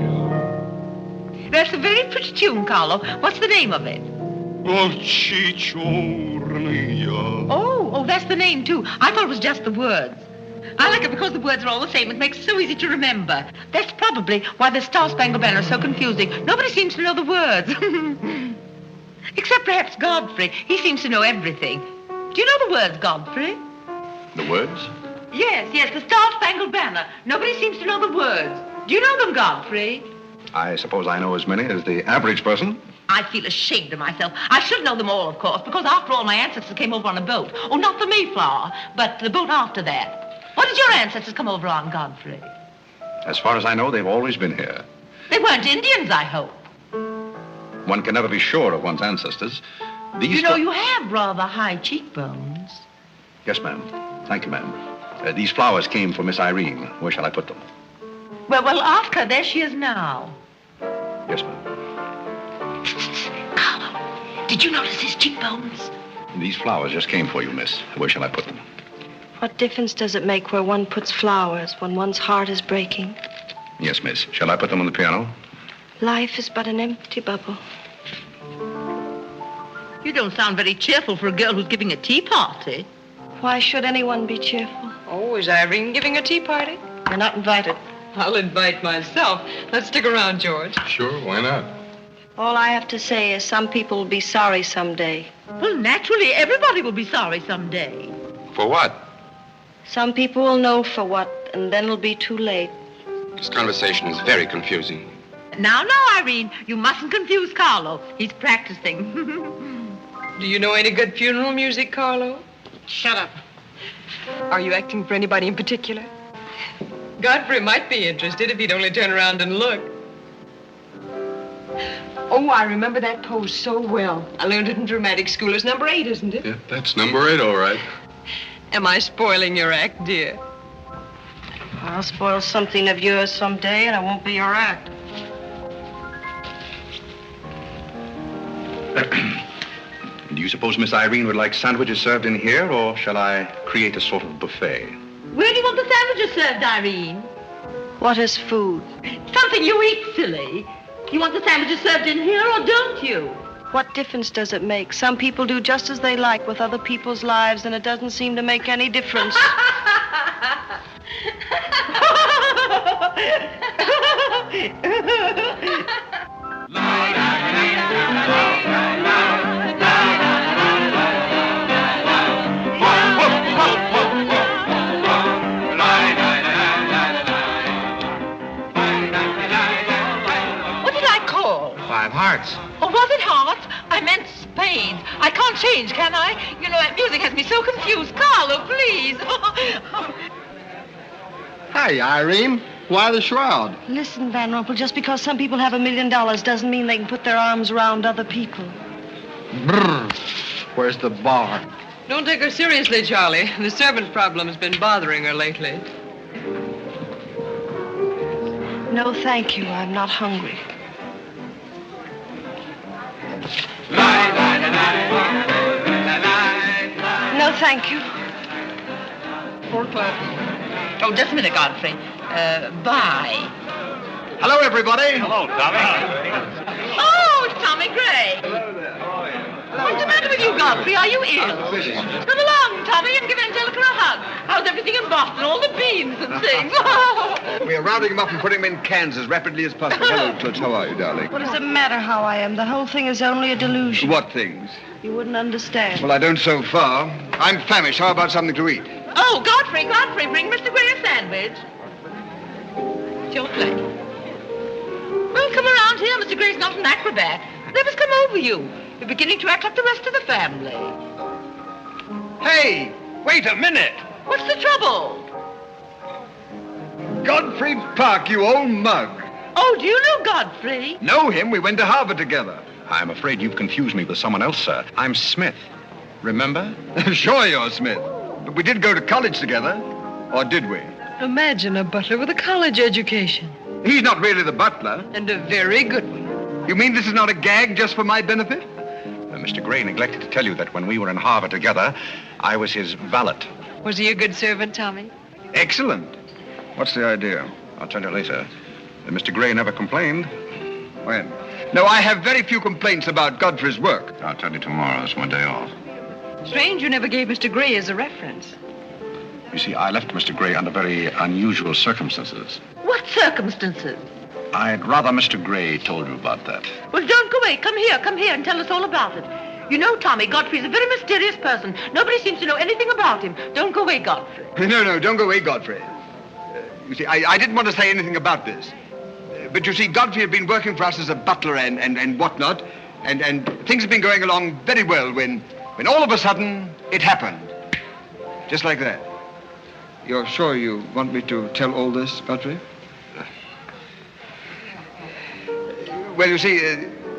That's a very pretty tune, Carlo. What's the name of it? Очи черные. Oh, that's the name, too. I thought it was just the words. I like it because the words are all the same. It makes it so easy to remember. That's probably why the Star Spangled Banner is so confusing. Nobody seems to know the words. Except perhaps Godfrey. He seems to know everything. Do you know the words, Godfrey? The words? Yes, the Star Spangled Banner. Nobody seems to know the words. Do you know them, Godfrey? I suppose I know as many as the average person. I feel ashamed of myself. I should know them all, of course, because after all, my ancestors came over on a boat. Oh, not the Mayflower, but the boat after that. What did your ancestors come over on, Godfrey? As far as I know, they've always been here. They weren't Indians, I hope. One can never be sure of one's ancestors. You know, you have rather high cheekbones. Yes, ma'am. Thank you, ma'am. These flowers came for Miss Irene. Where shall I put them? Well, ask her. There she is now. Yes, ma'am. Carlo, did you notice his cheekbones? These flowers just came for you, miss. Where shall I put them? What difference does it make where one puts flowers when one's heart is breaking? Yes, miss. Shall I put them on the piano? Life is but an empty bubble. You don't sound very cheerful for a girl who's giving a tea party. Why should anyone be cheerful? Oh, is Irene giving a tea party? You're not invited. I'll invite myself. Let's stick around, George. Sure, why not? All I have to say is some people will be sorry someday. Well, naturally, everybody will be sorry someday. For what? Some people will know for what, and then it'll be too late. This conversation is very confusing. Now, Irene, you mustn't confuse Carlo. He's practicing. Do you know any good funeral music, Carlo? Shut up. Are you acting for anybody in particular? Godfrey might be interested if he'd only turn around and look. Oh, I remember that pose so well. I learned it in dramatic school. It's number 8, isn't it? Yeah, that's number 8, all right. Am I spoiling your act, dear? I'll spoil something of yours someday, and it won't be your act. Do you suppose Miss Irene would like sandwiches served in here, or shall I create a sort of buffet? Where do you want the sandwiches served, Irene? What is food? Something you eat, silly. You want the sandwiches served in here, or don't you? What difference does it make? Some people do just as they like with other people's lives, and it doesn't seem to make any difference. What did I call? 5 hearts. Oh, was it hearts? I meant spades. I can't change, can I? You know, that music has me so confused. Carlo, please. Hey, Irene. Why the shroud? Listen, Van Rumpel, just because some people have $1 million doesn't mean they can put their arms around other people. Brr. Where's the bar? Don't take her seriously, Charlie. The servant problem's been bothering her lately. No, thank you. I'm not hungry. No, thank you. 4 o'clock. Oh, just a minute, Godfrey. Bye. Hello, everybody. Hello, Tommy. Oh, it's Tommy Gray. What's the matter with you, Godfrey? Are you ill? Come along, Tommy, and give Angelica a hug. How's everything in Boston? All the beans and things. We are rounding them up and putting them in cans as rapidly as possible. Hello, Toots. How are you, darling? What does it matter how I am? The whole thing is only a delusion. What things? You wouldn't understand. Well, I don't so far. I'm famished. How about something to eat? Oh, Godfrey, bring Mr. Gray a sandwich. It's your play. Well, come around here. Mr. Gray's not an acrobat. Whatever's come over you? You're beginning to act like the rest of the family. Hey, wait a minute. What's the trouble? Godfrey Park, you old mug. Oh, do you know Godfrey? Know him? We went to Harvard together. I'm afraid you've confused me with someone else, sir. I'm Smith. Remember? Sure you're Smith. But we did go to college together. Or did we? Imagine a butler with a college education. He's not really the butler. And a very good one. You mean this is not a gag just for my benefit? Mr. Gray neglected to tell you that when we were in Harvard together, I was his valet. Was he a good servant, Tommy? Excellent. What's the idea? I'll tell you later. Mr. Gray never complained. When? No, I have very few complaints about Godfrey's work. I'll tell you tomorrow. It's my day off. Strange you never gave Mr. Gray as a reference. You see, I left Mr. Gray under very unusual circumstances. What circumstances? I'd rather Mr. Gray told you about that. Well, don't go away. Come here and tell us all about it. You know, Tommy, Godfrey's a very mysterious person. Nobody seems to know anything about him. Don't go away, Godfrey. No, don't go away, Godfrey. You see, I didn't want to say anything about this. But you see, Godfrey had been working for us as a butler and whatnot, and things have been going along very well when all of a sudden it happened. Just like that. You're sure you want me to tell all this, Godfrey? Well, you see,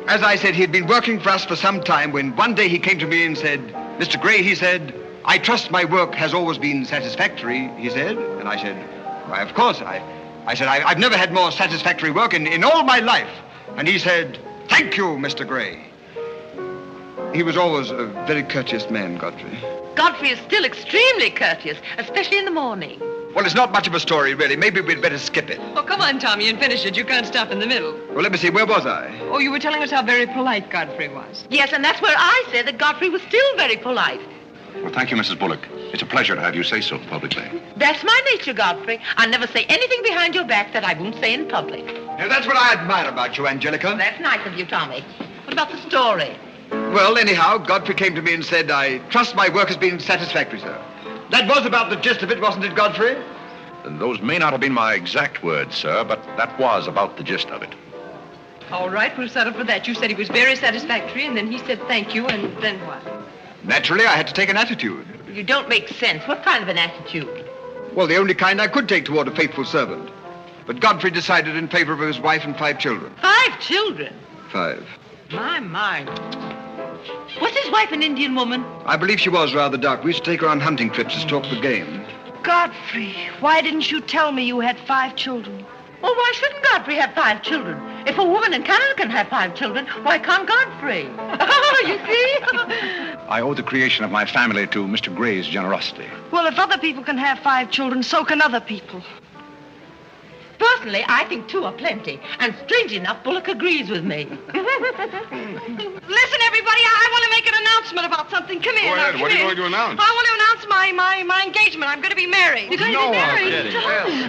as I said, he'd been working for us for some time when one day he came to me and said, Mr. Gray, he said, I trust my work has always been satisfactory, he said. And I said, why, of course. I said, I've never had more satisfactory work in all my life. And he said, thank you, Mr. Gray. He was always a very courteous man, Godfrey. Godfrey is still extremely courteous, especially in the morning. Well, it's not much of a story, really. Maybe we'd better skip it. Oh, come on, Tommy, and finish it. You can't stop in the middle. Well, let me see. Where was I? Oh, you were telling us how very polite Godfrey was. Yes, and that's where I said that Godfrey was still very polite. Well, thank you, Mrs. Bullock. It's a pleasure to have you say so publicly. That's my nature, Godfrey. I never say anything behind your back that I won't say in public. Now, that's what I admire about you, Angelica. That's nice of you, Tommy. What about the story? Well, anyhow, Godfrey came to me and said, I trust my work has been satisfactory, sir. That was about the gist of it, wasn't it, Godfrey? Those may not have been my exact words, sir, but that was about the gist of it. All right, we'll settle for that. You said he was very satisfactory, and then he said thank you, and then what? Naturally, I had to take an attitude. You don't make sense. What kind of an attitude? Well, the only kind I could take toward a faithful servant. But Godfrey decided in favor of his wife and 5 children. 5 children? 5. My. Was his wife an Indian woman? I believe she was rather dark. We used to take her on hunting trips to stalk the game. Godfrey, why didn't you tell me you had 5 children? Well, why shouldn't Godfrey have 5 children? If a woman in Canada can have 5 children, why can't Godfrey? You see? I owe the creation of my family to Mr. Gray's generosity. Well, if other people can have 5 children, so can other people. Personally, I think 2 are plenty. And strange enough, Bullock agrees with me. Listen, everybody, I want to make an announcement about something. Come here. Go ahead. Now, What are you come going to announce? I want to announce my engagement. I'm going to be married. You're going to be married?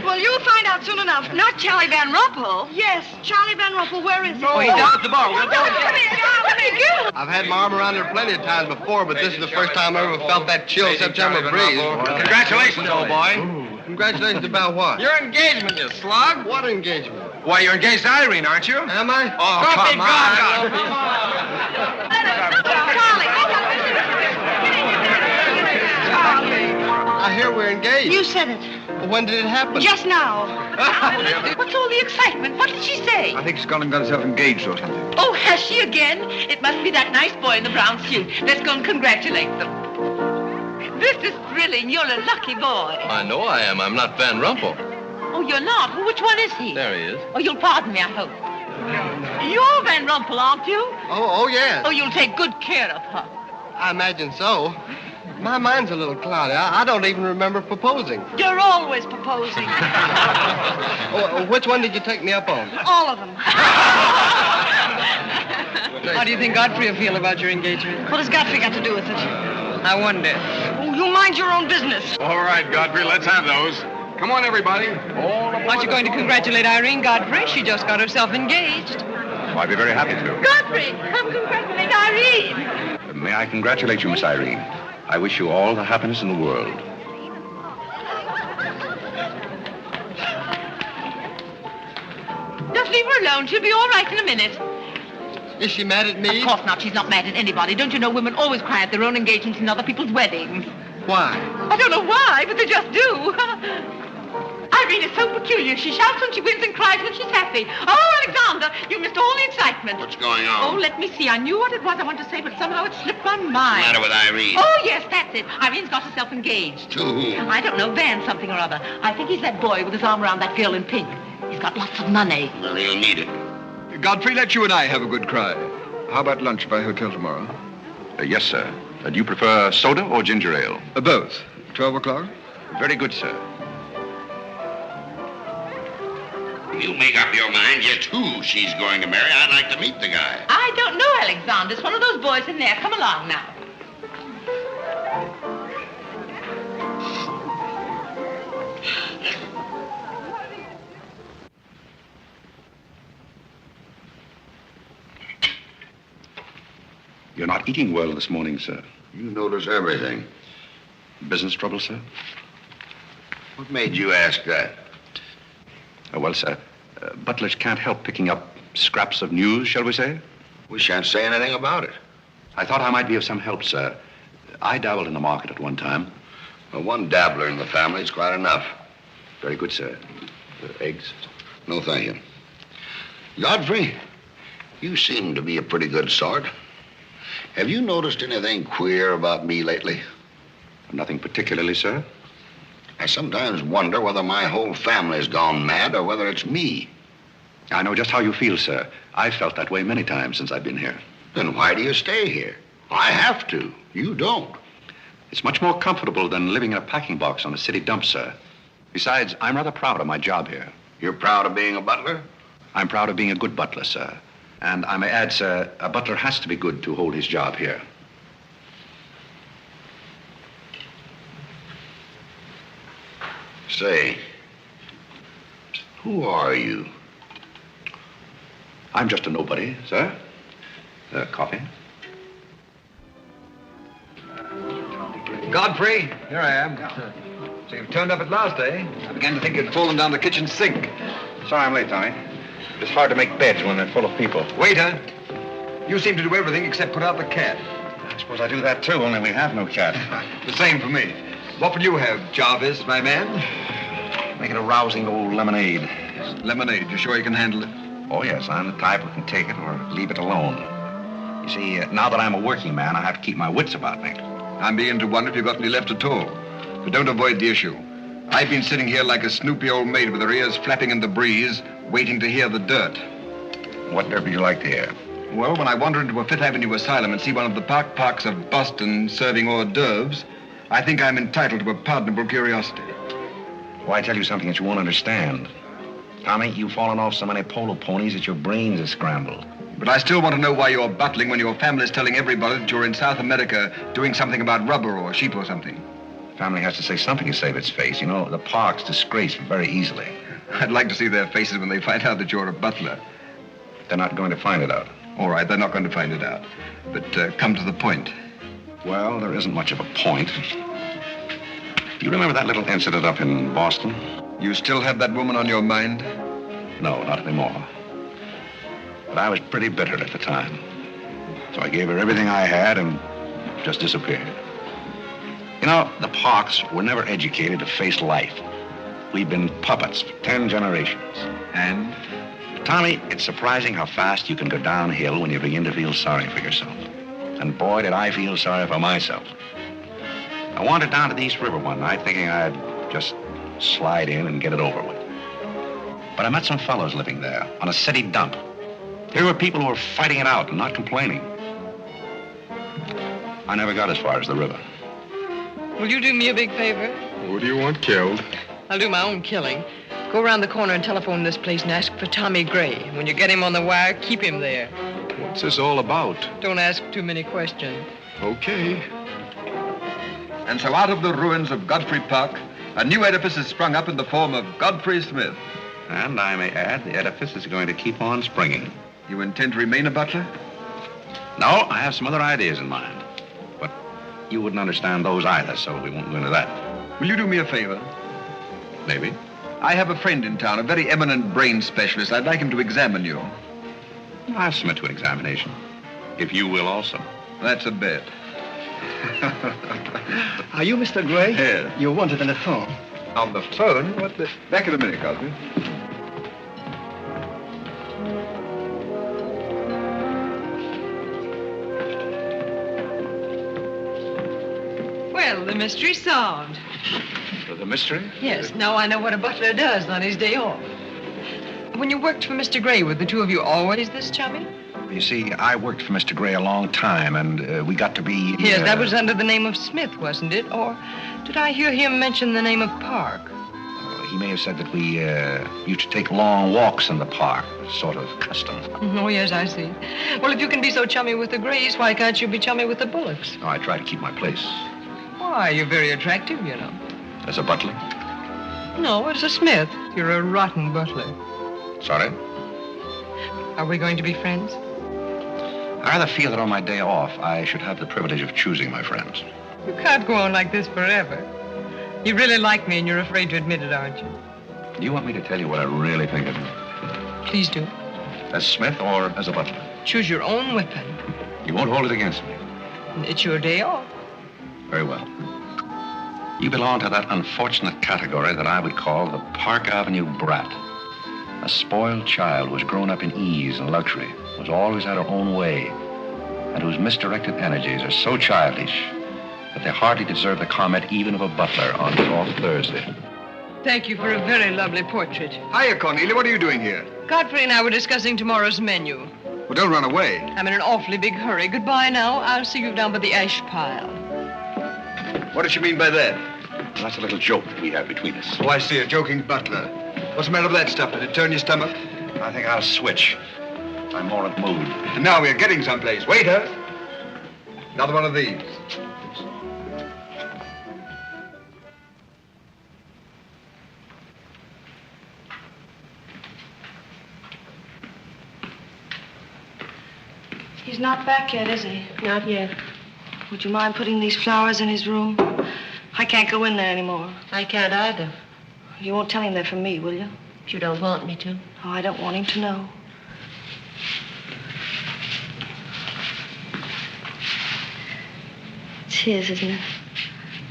Well, you'll find out soon enough. Not Charlie Van Rumpel. Yes, Charlie Van Rumpel. Where is he? Oh, he's down at the bar. Come here. I've had my arm around her plenty of times before, but this is the first time I ever felt that chill September breeze. Congratulations, old boy. Congratulations about what? Your engagement, you slug. What engagement? Why, you're engaged to Irene, aren't you? Am I? Oh, come on. I hear we're engaged. You said it. Well, when did it happen? Just now. What's all the excitement? What did she say? I think she's gone and got herself engaged or something. Oh, has she again? It must be that nice boy in the brown suit. Let's go and congratulate them. This is thrilling. You're a lucky boy. I know I am. I'm not Van Rumpel. Oh, you're not? Well, which one is he? There he is. Oh, you'll pardon me, I hope. You're Van Rumpel, aren't you? Oh, yes. Oh, you'll take good care of her. I imagine so. My mind's a little cloudy. I don't even remember proposing. You're always proposing. Which one did you take me up on? All of them. How do you think Godfrey will feel about your engagement? What has Godfrey got to do with it? I wonder. Oh, you mind your own business. All right, Godfrey, let's have those. Come on, everybody. Aren't you going to congratulate Irene, Godfrey? She just got herself engaged. Oh, I'd be very happy to. Godfrey, come congratulate Irene. May I congratulate you, Miss Irene. I wish you all the happiness in the world. Just leave her alone. She'll be all right in a minute. Is she mad at me? Of course not. She's not mad at anybody. Don't you know women always cry at their own engagements and other people's weddings? Why? I don't know why, but they just do. Irene is so peculiar. She shouts when she wins and cries when she's happy. Oh, Alexander, you missed all the excitement. What's going on? Oh, let me see. I knew what it was I wanted to say, but somehow it slipped my mind. What's the matter with Irene? Oh, yes, that's it. Irene's got herself engaged. To whom? I don't know, Van something or other. I think he's that boy with his arm around that girl in pink. He's got lots of money. Well, he'll need it. Godfrey, let you and I have a good cry. How about lunch by hotel tomorrow? Yes, sir. Do you prefer soda or ginger ale? Both. 12 o'clock? Very good, sir. You make up your mind just who she's going to marry. I'd like to meet the guy. I don't know, Alexander. It's one of those boys in there. Come along now. You're not eating well this morning, sir. You notice everything. Business trouble, sir? What made you ask that? Well, sir, butlers can't help picking up scraps of news, shall we say? We shan't say anything about it. I thought I might be of some help, sir. I dabbled in the market at one time. Well, one dabbler in the family is quite enough. Very good, sir. Eggs? No, thank you. Godfrey, you seem to be a pretty good sort. Have you noticed anything queer about me lately? Nothing particularly, sir. I sometimes wonder whether my whole family's gone mad or whether it's me. I know just how you feel, sir. I've felt that way many times since I've been here. Then why do you stay here? I have to. You don't. It's much more comfortable than living in a packing box on a city dump, sir. Besides, I'm rather proud of my job here. You're proud of being a butler? I'm proud of being a good butler, sir. And I may add, sir, a butler has to be good to hold his job here. Say, who are you? I'm just a nobody, sir. Coffee? Godfrey, here I am. So you've turned up at last, eh? I began to think you'd fallen down the kitchen sink. Sorry I'm late, Tommy. It's hard to make beds when they're full of people. Waiter, you seem to do everything except put out the cat. I suppose I do that, too, only we have no cat. The same for me. What will you have, Jarvis, my man? Make it a rousing old lemonade. Lemonade, you sure you can handle it? Oh, yes, I'm the type who can take it or leave it alone. You see, now that I'm a working man, I have to keep my wits about me. I'm beginning to wonder if you've got any left at all. But don't avoid the issue. I've been sitting here like a snoopy old maid with her ears flapping in the breeze, waiting to hear the dirt. What dirt would you like to hear? Well, when I wander into a Fifth Avenue asylum and see one of the parks of Boston serving hors d'oeuvres, I think I'm entitled to a pardonable curiosity. Well, I tell you something that you won't understand. Tommy, you've fallen off so many polo ponies that your brains are scrambled. But I still want to know why you're bustling when your family's telling everybody that you're in South America doing something about rubber or sheep or something. Family has to say something to save its face. You know, the park's disgraced very easily. I'd like to see their faces when they find out that you're a butler. They're not going to find it out. All right, they're not going to find it out. But come to the point. Well, there isn't much of a point. Do you remember that little incident up in Boston? You still have that woman on your mind? No, not anymore. But I was pretty bitter at the time. So I gave her everything I had and just disappeared. You know, the Parks were never educated to face life. We've been puppets for 10 generations. And? Tommy, it's surprising how fast you can go downhill when you begin to feel sorry for yourself. And boy, did I feel sorry for myself. I wandered down to the East River one night thinking I'd just slide in and get it over with. But I met some fellows living there on a city dump. Here were people who were fighting it out and not complaining. I never got as far as the river. Will you do me a big favor? What do you want killed? I'll do my own killing. Go around the corner and telephone this place and ask for Tommy Gray. When you get him on the wire, keep him there. What's this all about? Don't ask too many questions. Okay. And so out of the ruins of Godfrey Park, a new edifice has sprung up in the form of Godfrey Smith. And I may add, the edifice is going to keep on springing. You intend to remain a butler? No, I have some other ideas in mind. But you wouldn't understand those either, so we won't go into that. Will you do me a favor? Maybe. I have a friend in town, a very eminent brain specialist. I'd like him to examine you. I'll submit to an examination. If you will also. That's a bet. Are you Mr. Gray? Yes. You're wanted on the phone. On the phone? What the... Back in a minute, Godfrey. Well, the mystery's solved. The mystery? Yes, now I know what a butler does on his day off. When you worked for Mr. Gray, were the two of you always this chummy? You see, I worked for Mr. Gray a long time, and we got to be... Yes, that was under the name of Smith, wasn't it? Or did I hear him mention the name of Park? He may have said that we used to take long walks in the park, sort of custom. Oh, yes, I see. Well, if you can be so chummy with the Grays, why can't you be chummy with the Bullocks? Oh, I try to keep my place. Why, you're very attractive, you know. As a butler? No, as a Smith. You're a rotten butler. Sorry? Are we going to be friends? I rather feel that on my day off, I should have the privilege of choosing my friends. You can't go on like this forever. You really like me and you're afraid to admit it, aren't you? Do you want me to tell you what I really think of you? Please do. As Smith or as a butler? Choose your own weapon. You won't hold it against me. It's your day off. Very well. You belong to that unfortunate category that I would call the Park Avenue brat. A spoiled child who has grown up in ease and luxury, who's always had her own way, and whose misdirected energies are so childish that they hardly deserve the comment even of a butler on his off Thursday. Thank you for a very lovely portrait. Hiya, Cornelia. What are you doing here? Godfrey and I were discussing tomorrow's menu. Well, don't run away. I'm in an awfully big hurry. Goodbye now. I'll see you down by the ash pile. What does she mean by that? Well, that's a little joke that we have between us. Oh, I see. A joking butler. What's the matter with that stuff? Did it turn your stomach? I think I'll switch. I'm more in the mood. And now we're getting someplace. Waiter! Another one of these. He's not back yet, is he? Not yet. Would you mind putting these flowers in his room? I can't go in there anymore. I can't either. You won't tell him they're from me, will you? If you don't want me to. Oh, I don't want him to know. It's his, isn't it?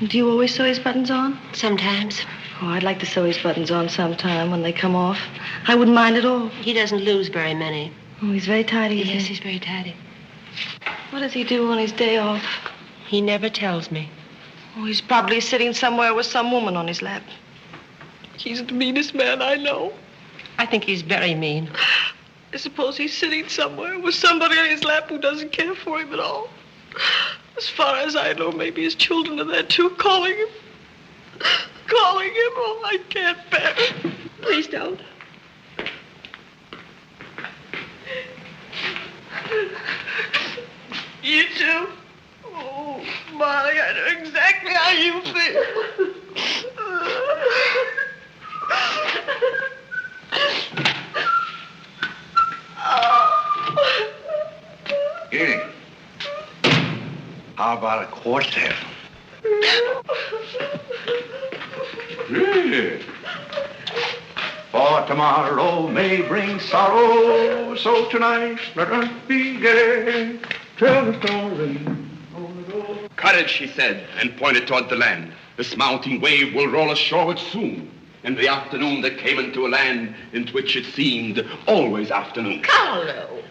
Do you always sew his buttons on? Sometimes. Oh, I'd like to sew his buttons on sometime when they come off. I wouldn't mind at all. He doesn't lose very many. Oh, he's very tidy. Yes, he's very tidy. What does he do on his day off? He never tells me. Oh, he's probably sitting somewhere with some woman on his lap. He's the meanest man I know. I think he's very mean. I suppose he's sitting somewhere with somebody on his lap who doesn't care for him at all. As far as I know, maybe his children are there too, calling him. Calling him. Oh, I can't bear it. Please don't. You too? Oh, Molly, I know exactly how you feel. Here. How about a quartet? Yeah. For tomorrow may bring sorrow, so tonight let us be gay. Tell the story. Courage, she said, and pointed toward the land. This mounting wave will roll us shoreward soon. In the afternoon they came into a land into which it seemed always afternoon. Carlo!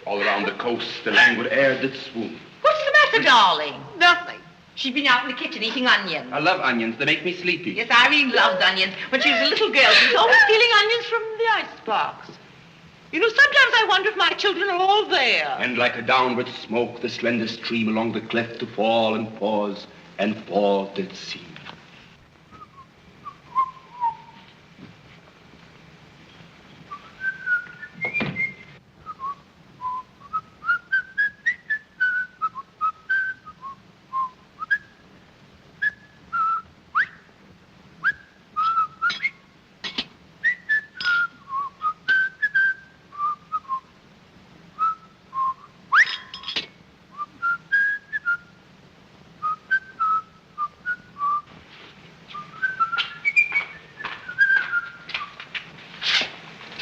All around the coast the languid air did swoon. What's the matter, darling? Nothing. She's been out in the kitchen eating onions. I love onions. They make me sleepy. Yes, Irene loved onions. When she was a little girl, she was always stealing onions from the icebox. You know, sometimes I wonder if my children are all there. And like a downward smoke, the slender stream along the cleft to fall and pause, and fall did seem.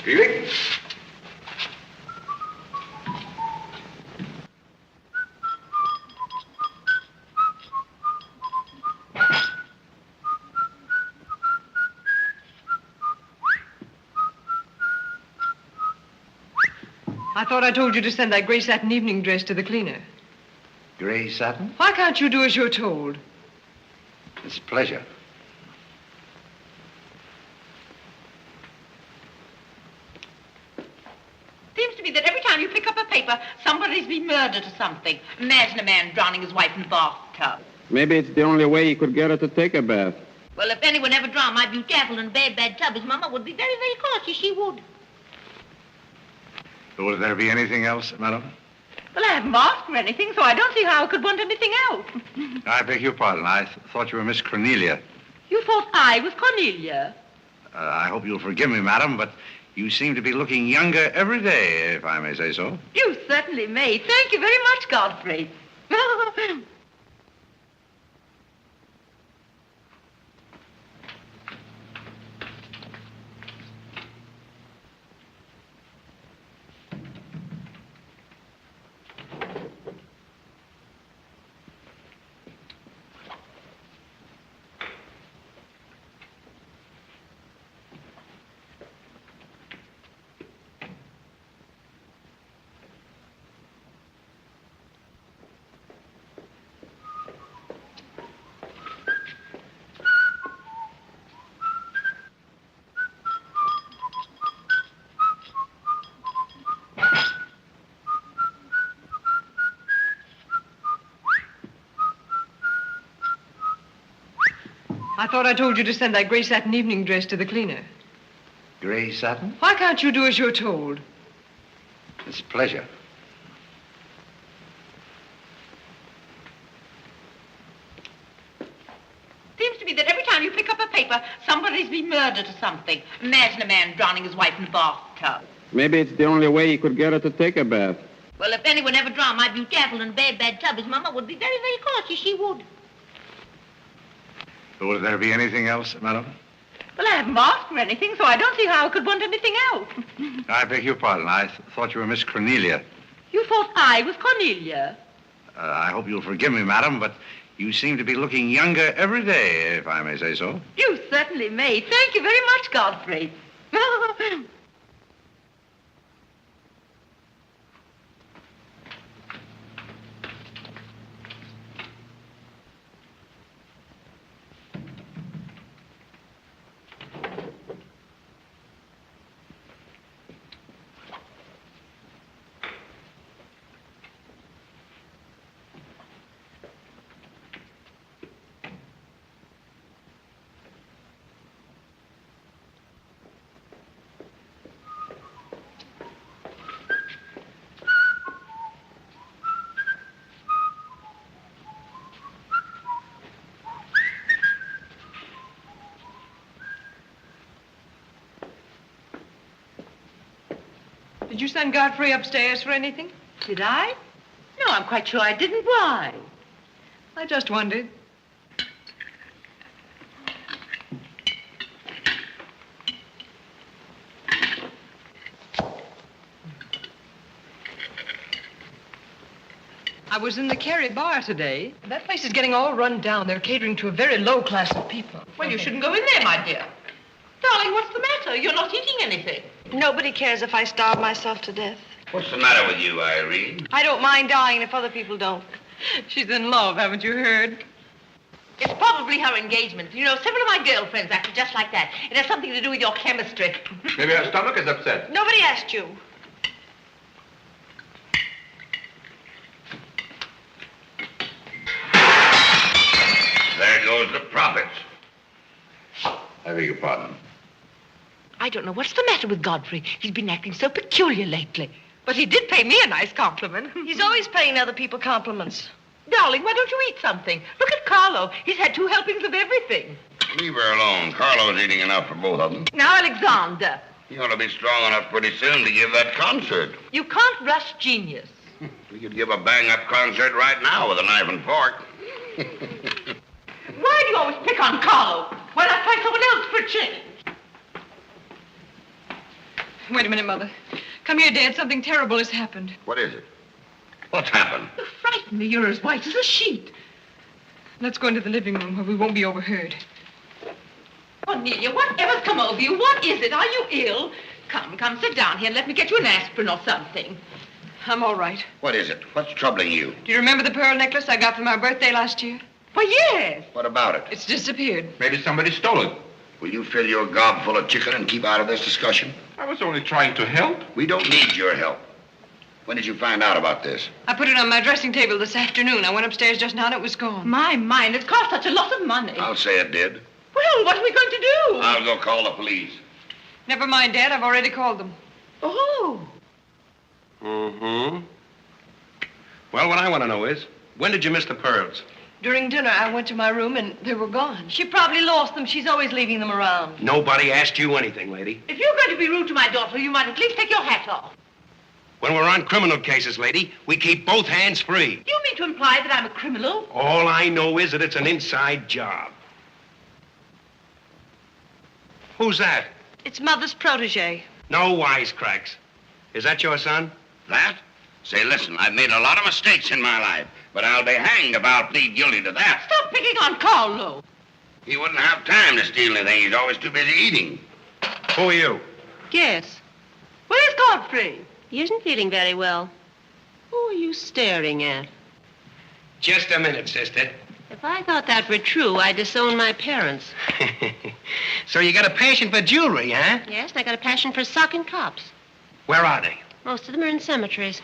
Felix? I thought I told you to send that gray satin evening dress to the cleaner. Gray satin? Why can't you do as you're told? It's a pleasure. Seems to me that every time you pick up a paper, somebody's been murdered or something. Imagine a man drowning his wife in a bathtub. Maybe it's the only way he could get her to take a bath. Well, if anyone ever drowned my beauty apple in a bad tub, his mama would be very, very cautious. She would. Would there be anything else, madam? Well, I haven't asked for anything, so I don't see how I could want anything else. I beg your pardon. I thought you were Miss Cornelia. You thought I was Cornelia? I hope you'll forgive me, madam, but you seem to be looking younger every day, if I may say so. You certainly may. Thank you very much, Godfrey. I thought I told you to send that gray satin evening dress to the cleaner. Gray satin? Why can't you do as you're told? It's a pleasure. Seems to me that every time you pick up a paper, somebody's been murdered or something. Imagine a man drowning his wife in a bathtub. Maybe it's the only way he could get her to take a bath. Well, if anyone ever drowned my beauty apple in a bad tub, his mama would be very, very cautious. She would. Would there be anything else, madam? Well, I haven't asked for anything, so I don't see how I could want anything else. I beg your pardon. I thought you were Miss Cornelia. You thought I was Cornelia? I hope you'll forgive me, madam, but you seem to be looking younger every day, if I may say so. You certainly may. Thank you very much, Godfrey. Did you send Godfrey upstairs for anything? Did I? No, I'm quite sure I didn't. Why? I just wondered. I was in the Kerry bar today. That place is getting all run down. They're catering to a very low class of people. Well, you shouldn't go in there, my dear. Darling, what's the matter? You're not eating anything. Nobody cares if I starve myself to death. What's the matter with you, Irene? I don't mind dying if other people don't. She's in love, haven't you heard? It's probably her engagement. You know, several of my girlfriends acted just like that. It has something to do with your chemistry. Maybe her stomach is upset. Nobody asked you. There goes the profits. I beg your pardon. I don't know what's the matter with Godfrey. He's been acting so peculiar lately. But he did pay me a nice compliment. He's always paying other people compliments. Darling, why don't you eat something? Look at Carlo. He's had 2 helpings of everything. Leave her alone. Carlo's eating enough for both of them. Now, Alexander. You ought to be strong enough pretty soon to give that concert. You can't rush genius. We could give a bang-up concert right now with a knife and fork. Why do you always pick on Carlo? Why not try someone else for a change? Wait a minute, Mother. Come here, Dad. Something terrible has happened. What is it? What's happened? You frighten me. You're as white as a sheet. Let's go into the living room where we won't be overheard. Cornelia, whatever's come over you? What is it? Are you ill? Come, sit down here and let me get you an aspirin or something. I'm all right. What is it? What's troubling you? Do you remember the pearl necklace I got for my birthday last year? Why, yes. What about it? It's disappeared. Maybe somebody stole it. Will you fill your gob full of chicken and keep out of this discussion? I was only trying to help. We don't need your help. When did you find out about this? I put it on my dressing table this afternoon. I went upstairs just now and it was gone. My mind, it's cost such a lot of money. I'll say it did. Well, what are we going to do? I'll go call the police. Never mind, Dad. I've already called them. Oh. Mm-hmm. Well, what I want to know is, when did you miss the pearls? During dinner, I went to my room and they were gone. She probably lost them. She's always leaving them around. Nobody asked you anything, lady. If you're going to be rude to my daughter, you might at least take your hat off. When we're on criminal cases, lady, we keep both hands free. You mean to imply that I'm a criminal? All I know is that it's an inside job. Who's that? It's Mother's protege. No wisecracks. Is that your son? That? Say, listen, I've made a lot of mistakes in my life, but I'll be hanged if I'll plead guilty to that. Stop picking on Carlo. He wouldn't have time to steal anything. He's always too busy eating. Who are you? Yes. Where's Godfrey? He isn't feeling very well. Who are you staring at? Just a minute, sister. If I thought that were true, I'd disown my parents. So you got a passion for jewelry, huh? Yes, and I got a passion for socking cops. Where are they? Most of them are in cemeteries.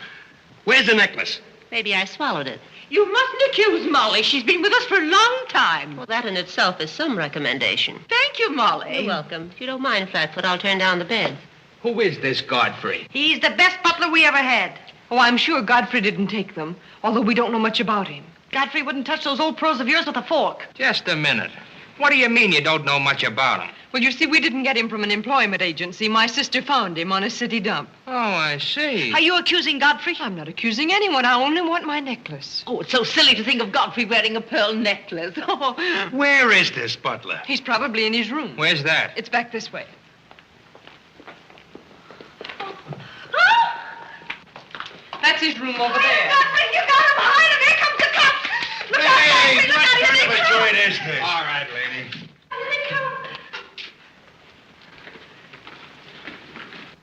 Where's the necklace? Maybe I swallowed it. You mustn't accuse Molly. She's been with us for a long time. Well, that in itself is some recommendation. Thank you, Molly. You're welcome. If you don't mind, Flatfoot, I'll turn down the bed. Who is this Godfrey? He's the best butler we ever had. Oh, I'm sure Godfrey didn't take them, although we don't know much about him. Godfrey wouldn't touch those old pearls of yours with a fork. Just a minute. What do you mean you don't know much about him? Well, you see, we didn't get him from an employment agency. My sister found him on a city dump. Oh, I see. Are you accusing Godfrey? I'm not accusing anyone. I only want my necklace. Oh, it's so silly to think of Godfrey wearing a pearl necklace. Oh. Where is this butler? He's probably in his room. Where's that? It's back this way. That's his room over there. Godfrey, you got him behind him. Here comes the cops. Look out, Godfrey, look out. Here they come. joint is this? All right, lady. Here they come.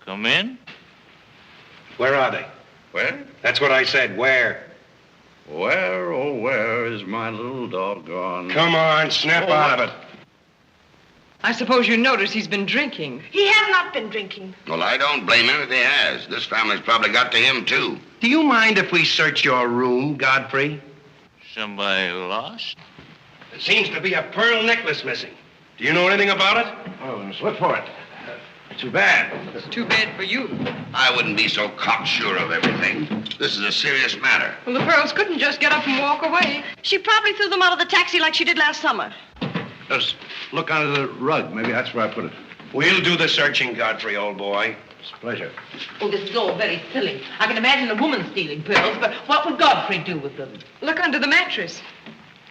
Come in. Where are they? Where? That's what I said. Where? Where, oh, where is my little doggone? Come on, snap out of it. I suppose you notice he's been drinking. He has not been drinking. Well, I don't blame him if he has. This family's probably got to him, too. Do you mind if we search your room, Godfrey? Somebody lost? There seems to be a pearl necklace missing. Do you know anything about it? Oh, slip for it. Too bad. Too bad for you. I wouldn't be so cocksure of everything. This is a serious matter. Well, the pearls couldn't just get up and walk away. She probably threw them out of the taxi like she did last summer. Just look under the rug. Maybe that's where I put it. We'll do the searching, Godfrey, old boy. It's a pleasure. Oh, this is all very silly. I can imagine a woman stealing pearls, but what would Godfrey do with them? Look under the mattress.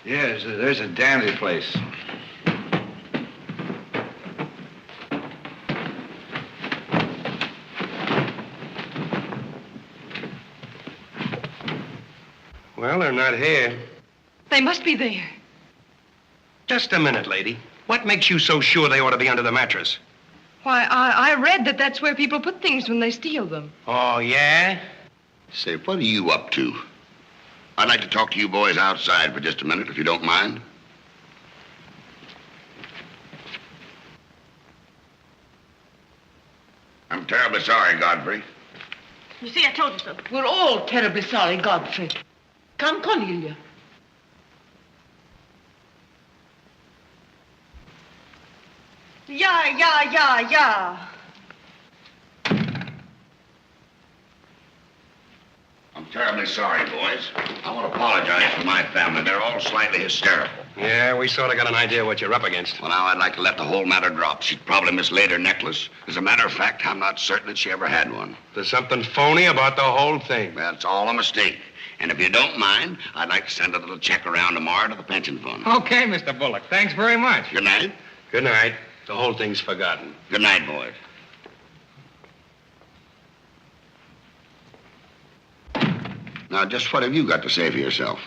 Yes, there's a dandy place. Well, they're not here. They must be there. Just a minute, lady. What makes you so sure they ought to be under the mattress? Why, I read that that's where people put things when they steal them. Oh, yeah? Say, what are you up to? I'd like to talk to you boys outside for just a minute, if you don't mind. I'm terribly sorry, Godfrey. You see, I told you so. We're all terribly sorry, Godfrey. Come, Cornelia. Yeah. I'm terribly sorry, boys. I want to apologize for my family. They're all slightly hysterical. Yeah, we sort of got an idea what you're up against. Well, now, I'd like to let the whole matter drop. She's probably mislaid her necklace. As a matter of fact, I'm not certain that she ever had one. There's something phony about the whole thing. That's all a mistake. And if you don't mind, I'd like to send a little check around tomorrow to the pension fund. Okay, Mr. Bullock. Thanks very much. Good night. Good night. The whole thing's forgotten. Good night, boys. Now, just what have you got to say for yourself?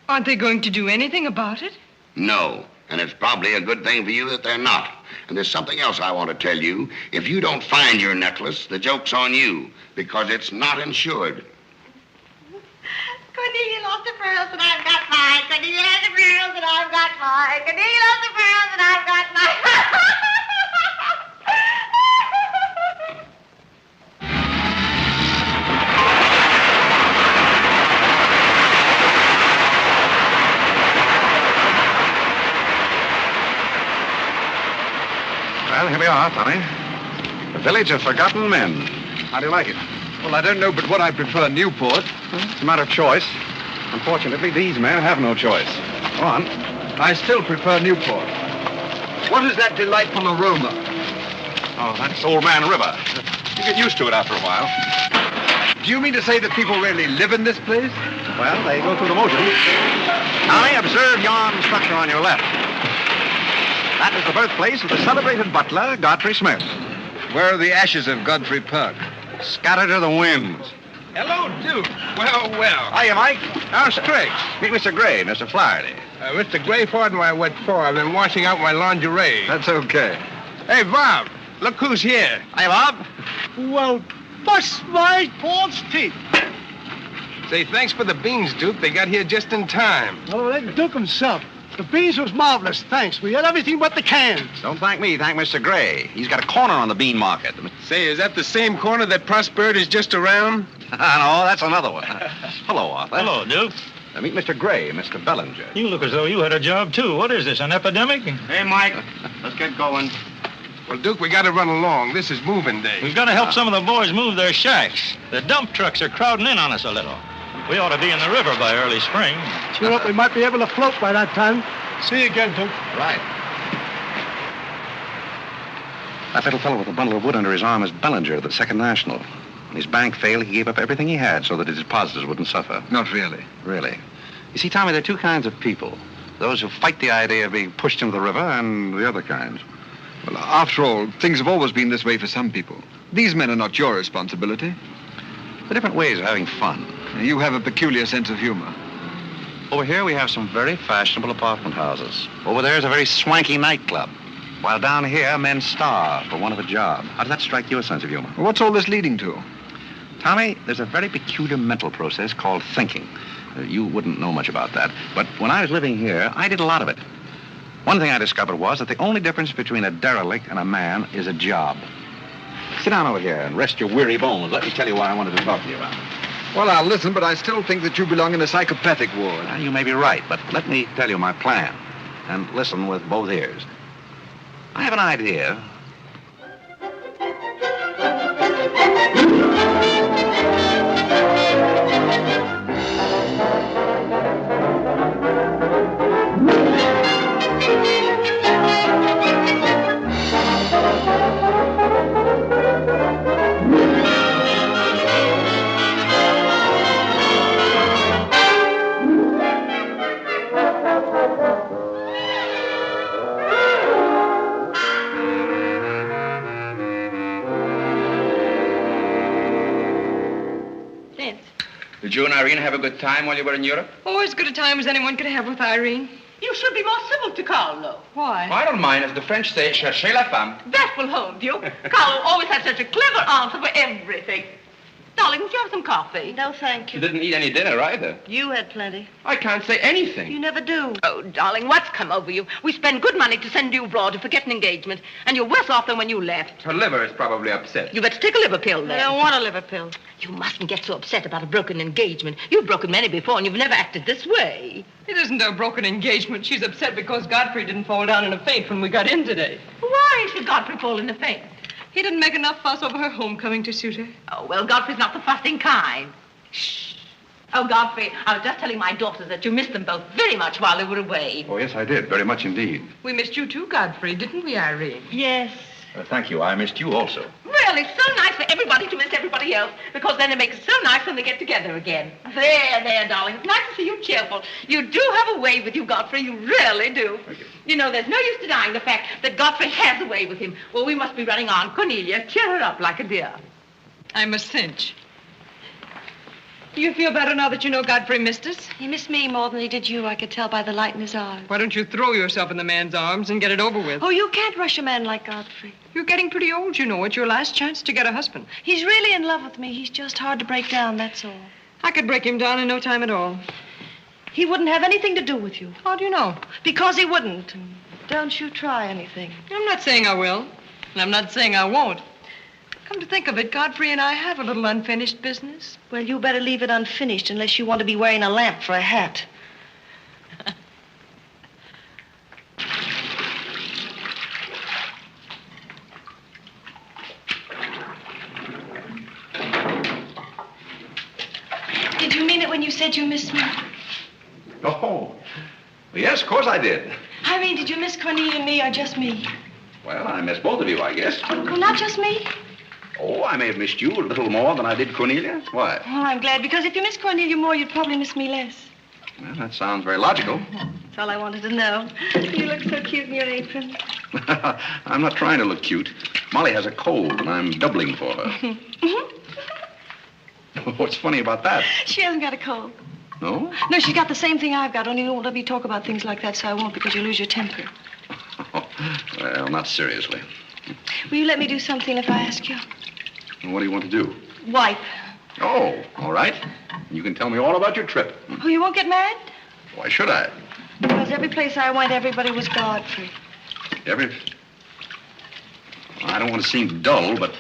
Aren't they going to do anything about it? No. And it's probably a good thing for you that they're not. And there's something else I want to tell you. If you don't find your necklace, the joke's on you, because it's not insured. Cornelia lost the pearls and I've got mine. Cornelia lost the pearls and I've got mine. Cornelia lost the pearls and I've got mine. Well, here we are, Tommy. The Village of Forgotten Men. How do you like it? Well, I don't know but what I prefer Newport. It's a matter of choice. Unfortunately, these men have no choice. Go on. I still prefer Newport. What is that delightful aroma? Oh, that's Old Man River. You get used to it after a while. Do you mean to say that people really live in this place? Well, they go through the motions. Tommy, observe yon structure on your left. That is the birthplace of the celebrated butler, Godfrey Smith. Where are the ashes of Godfrey Perk? Scattered to the winds. Hello, Duke. Well. Hiya, Mike. How's tricks? Meet Mr. Gray, Mr. Flaherty. Mr. Gray, pardon my wet for. I've been washing out my lingerie. That's okay. Hey, Bob, look who's here. Hiya, Bob. Well, bust my false teeth. Say, thanks for the beans, Duke. They got here just in time. Oh, that Duke himself. The beans was marvelous, thanks. We had everything but the cans. Don't thank me, thank Mr. Gray. He's got a corner on the bean market. Say, is that the same corner that Prosperity's just around? No, that's another one. Hello, Arthur. Hello, Duke. Meet Mr. Gray, Mr. Bellinger. You look as though you had a job, too. What is this, an epidemic? Hey, Mike, let's get going. Well, Duke, we got to run along. This is moving day. We've got to help some of the boys move their shacks. The dump trucks are crowding in on us a little. We ought to be in the river by early spring. Cheer up, we might be able to float by that time. See you again, Duke. Right. That little fellow with a bundle of wood under his arm is Bellinger of the Second National. When his bank failed, he gave up everything he had so that his depositors wouldn't suffer. Not really. Really. You see, Tommy, there are two kinds of people. Those who fight the idea of being pushed into the river and the other kinds. Well, after all, things have always been this way for some people. These men are not your responsibility. They're different ways of having fun. You have a peculiar sense of humor. Over here, we have some very fashionable apartment houses. Over there is a very swanky nightclub. While down here, men starve for want of a job. How does that strike your sense of humor? Well, what's all this leading to? Tommy, there's a very peculiar mental process called thinking. You wouldn't know much about that. But when I was living here, I did a lot of it. One thing I discovered was that the only difference between a derelict and a man is a job. Sit down over here and rest your weary bones. Let me tell you what I wanted to talk to you about. Well, I'll listen, but I still think that you belong in a psychopathic ward. Well, you may be right, but let me tell you my plan. And listen with both ears. I have an idea. you and Irene have a good time while you were in Europe? Oh, as good a time as anyone could have with Irene. You should be more civil to Carlo. Why? I don't mind. As the French say, cherchez la femme. That will hold you. Carlo always had such a clever answer for everything. Darling, would you have some coffee? No, thank You you. didn't eat any dinner either. You had plenty. I can't say anything. You never do. Oh, darling, what's come over you? We spend good money to send you abroad to forget an engagement, and you're worse off than when you left. Her liver is probably upset. You better take a liver pill, I then. don't want a liver pill. You mustn't get so upset about a broken engagement. You've broken many before, and you've never acted this way. It isn't a broken engagement. She's upset because Godfrey didn't fall down in a faint when we got in today. Why should Godfrey fall in a faint? He didn't make enough fuss over her homecoming to suit her. Oh, well, Godfrey's not the fussing kind. Shh. Oh, Godfrey, I was just telling my daughters that you missed them both very much while they were away. Oh, yes, I did. Very much indeed. We missed you too, Godfrey, didn't we, Irene? Yes. Thank you. I missed you also. Well, it's so nice for everybody to miss everybody else, because then it makes it so nice when they get together again. There, darling. It's nice to see you cheerful. You do have a way with you, Godfrey. You really do. Thank you. You know, there's no use denying the fact that Godfrey has a way with him. Well, we must be running on. Cornelia, cheer her up like a dear. I'm a cinch. Do you feel better now that you know Godfrey missed us? He missed me more than he did you. I could tell by the light in his eyes. Why don't you throw yourself in the man's arms and get it over with? Oh, you can't rush a man like Godfrey. You're getting pretty old, you know. It's your last chance to get a husband. He's really in love with me. He's just hard to break down, that's all. I could break him down in no time at all. He wouldn't have anything to do with you. How do you know? Because he wouldn't. Don't you try anything. I'm not saying I will, and I'm not saying I won't. Come to think of it, Godfrey and I have a little unfinished business. Well, you better leave it unfinished unless you want to be wearing a lamp for a hat. Did you mean it when you said you missed me? Oh, yes, of course I did. I mean, did you miss Cornelia and me or just me? Well, I missed both of you, I guess. Well, not just me. Oh, I may have missed you a little more than I did Cornelia. Why? Oh, I'm glad, because if you miss Cornelia more, you'd probably miss me less. Well, that sounds very logical. That's all I wanted to know. You look so cute in your apron. I'm not trying to look cute. Molly has a cold, and I'm doubling for her. What's funny about that? She hasn't got a cold. No? No, she's got the same thing I've got, only you won't let me talk about things like that, so I won't, because you lose your temper. Well, not seriously. Will you let me do something if I ask you? What do you want to do? Wipe. Oh, all right. You can tell me all about your trip. Oh, you won't get mad? Why should I? Because every place I went, everybody was Godfrey. I don't want to seem dull, but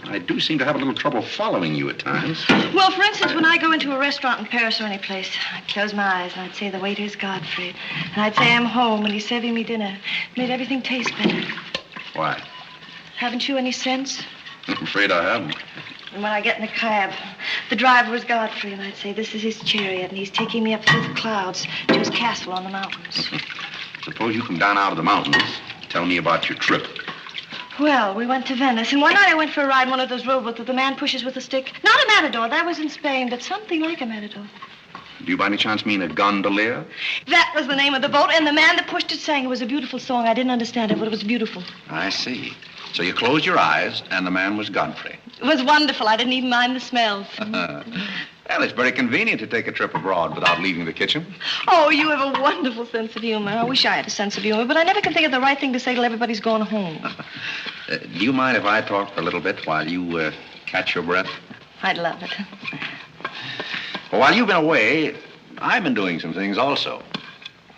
I do seem to have a little trouble following you at times. Well, for instance, when I go into a restaurant in Paris or any place, I'd close my eyes and I'd say the waiter's Godfrey. And I'd say I'm home and he's serving me dinner. Made everything taste better. Why? Haven't you any sense? I'm afraid I haven't. And when I get in a cab, the driver was Godfrey, and I'd say, this is his chariot, and he's taking me up through the clouds to his castle on the mountains. Suppose you come down out of the mountains. Tell me about your trip. Well, we went to Venice, and one night I went for a ride in one of those rowboats that the man pushes with a stick. Not a matador, that was in Spain, but something like a matador. Do you by any chance mean a gondolier? That was the name of the boat, and the man that pushed it sang. It was a beautiful song. I didn't understand it, but it was beautiful. I see. So you closed your eyes, and the man was Godfrey. It was wonderful. I didn't even mind the smells. Well, it's very convenient to take a trip abroad without leaving the kitchen. Oh, you have a wonderful sense of humor. I wish I had a sense of humor, but I never can think of the right thing to say till everybody's gone home. Do you mind if I talk for a little bit while you catch your breath? I'd love it. Well, while you've been away, I've been doing some things also.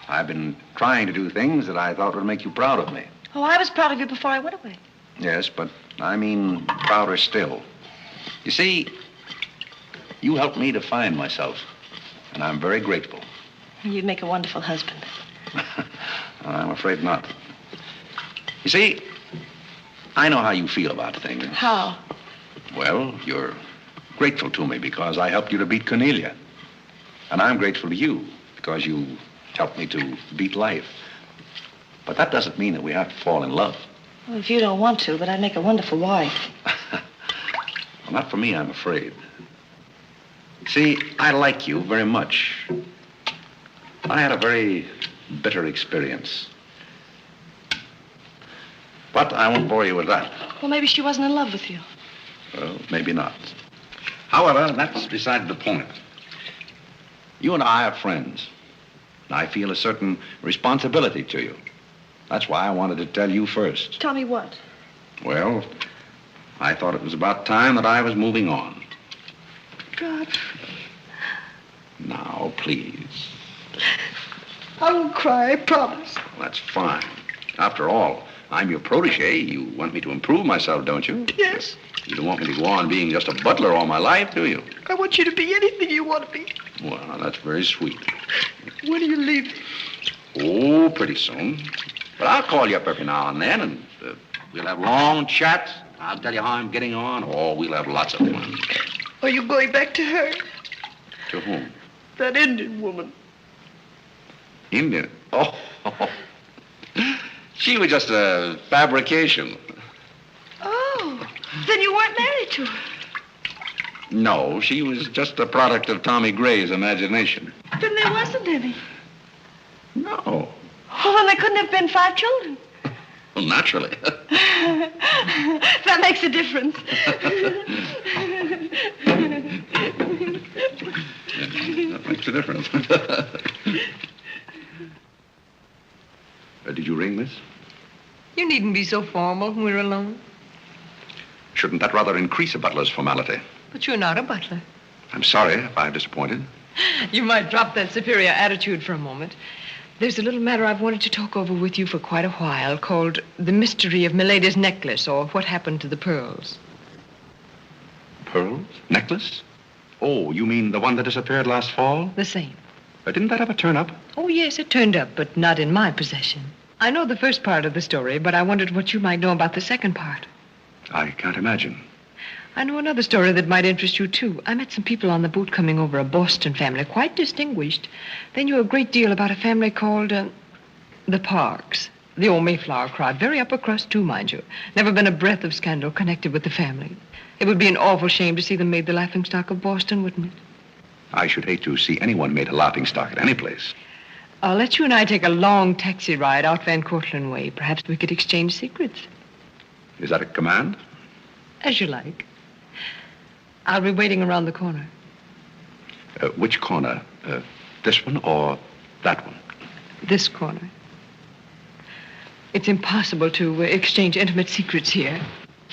I've been trying to do things that I thought would make you proud of me. Oh, I was proud of you before I went away. Yes, but I mean prouder still. You see, you helped me to find myself, and I'm very grateful. You'd make a wonderful husband. I'm afraid not. You see, I know how you feel about things. How? Well, you're grateful to me because I helped you to beat Cornelia. And I'm grateful to you because you helped me to beat life. But that doesn't mean that we have to fall in love. Well, if you don't want to, but I'd make a wonderful wife. Well, not for me, I'm afraid. See, I like you very much. I had a very bitter experience. But I won't bore you with that. Well, maybe she wasn't in love with you. Well, maybe not. However, that's beside the point. You and I are friends. And I feel a certain responsibility to you. That's why I wanted to tell you first. Tell me what? Well, I thought it was about time that I was moving on. Godfrey. Now, please. I won't cry, I promise. Well, that's fine. After all, I'm your protege. You want me to improve myself, don't you? Yes. You don't want me to go on being just a butler all my life, do you? I want you to be anything you want to be. Well, that's very sweet. When are you leaving? Oh, pretty soon. But I'll call you up every now and then, and we'll have long chats. I'll tell you how I'm getting on. Oh, we'll have lots of fun. Are you going back to her? To whom? That Indian woman. Indian? Oh. She was just a fabrication. Oh, then you weren't married to her. No, she was just a product of Tommy Gray's imagination. Then there wasn't any. No. Oh, then there couldn't have been 5 children. Well, naturally. That makes a difference. That makes a difference. Did you ring, miss? You needn't be so formal when we're alone. Shouldn't that rather increase a butler's formality? But you're not a butler. I'm sorry if I've disappointed. You might drop that superior attitude for a moment. There's a little matter I've wanted to talk over with you for quite a while called The Mystery of Milady's Necklace, or What Happened to the Pearls. Pearls? Necklace? Oh, you mean the one that disappeared last fall? The same. Didn't that ever turn up? Oh, yes, it turned up, but not in my possession. I know the first part of the story, but I wondered what you might know about the second part. I can't imagine. I know another story that might interest you, too. I met some people on the boat coming over, a Boston family, quite distinguished. They knew a great deal about a family called, the Parks. The old Mayflower crowd. Very upper crust, too, mind you. Never been a breath of scandal connected with the family. It would be an awful shame to see them made the laughingstock of Boston, wouldn't it? I should hate to see anyone made a laughingstock at any place. I'll let you and I take a long taxi ride out Van Cortlandt Way. Perhaps we could exchange secrets. Is that a command? As you like. I'll be waiting around the corner. Which corner? This one or that one? This corner. It's impossible to exchange intimate secrets here.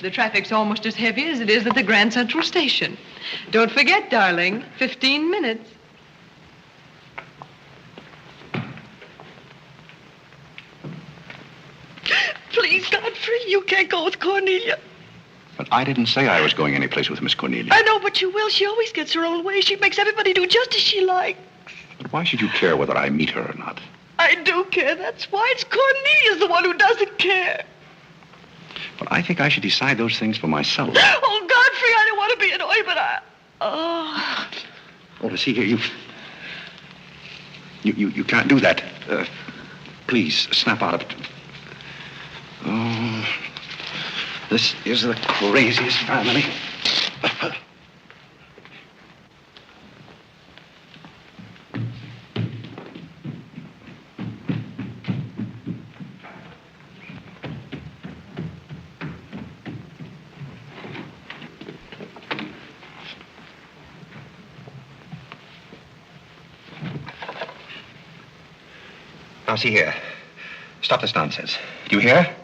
The traffic's almost as heavy as it is at the Grand Central Station. Don't forget, darling, 15 minutes. Please, Godfrey, you can't go with Cornelia. But I didn't say I was going anyplace with Miss Cornelia. I know, but you will. She always gets her own way. She makes everybody do just as she likes. But why should you care whether I meet her or not? I do care. That's why. It's Cornelia's the one who doesn't care. But I think I should decide those things for myself. Oh, Godfrey, I don't want to be annoyed, but I... Oh, see here, you can't do that. Please, snap out of it. Oh, this is the craziest family. Now, see here. Stop this nonsense. Do you hear?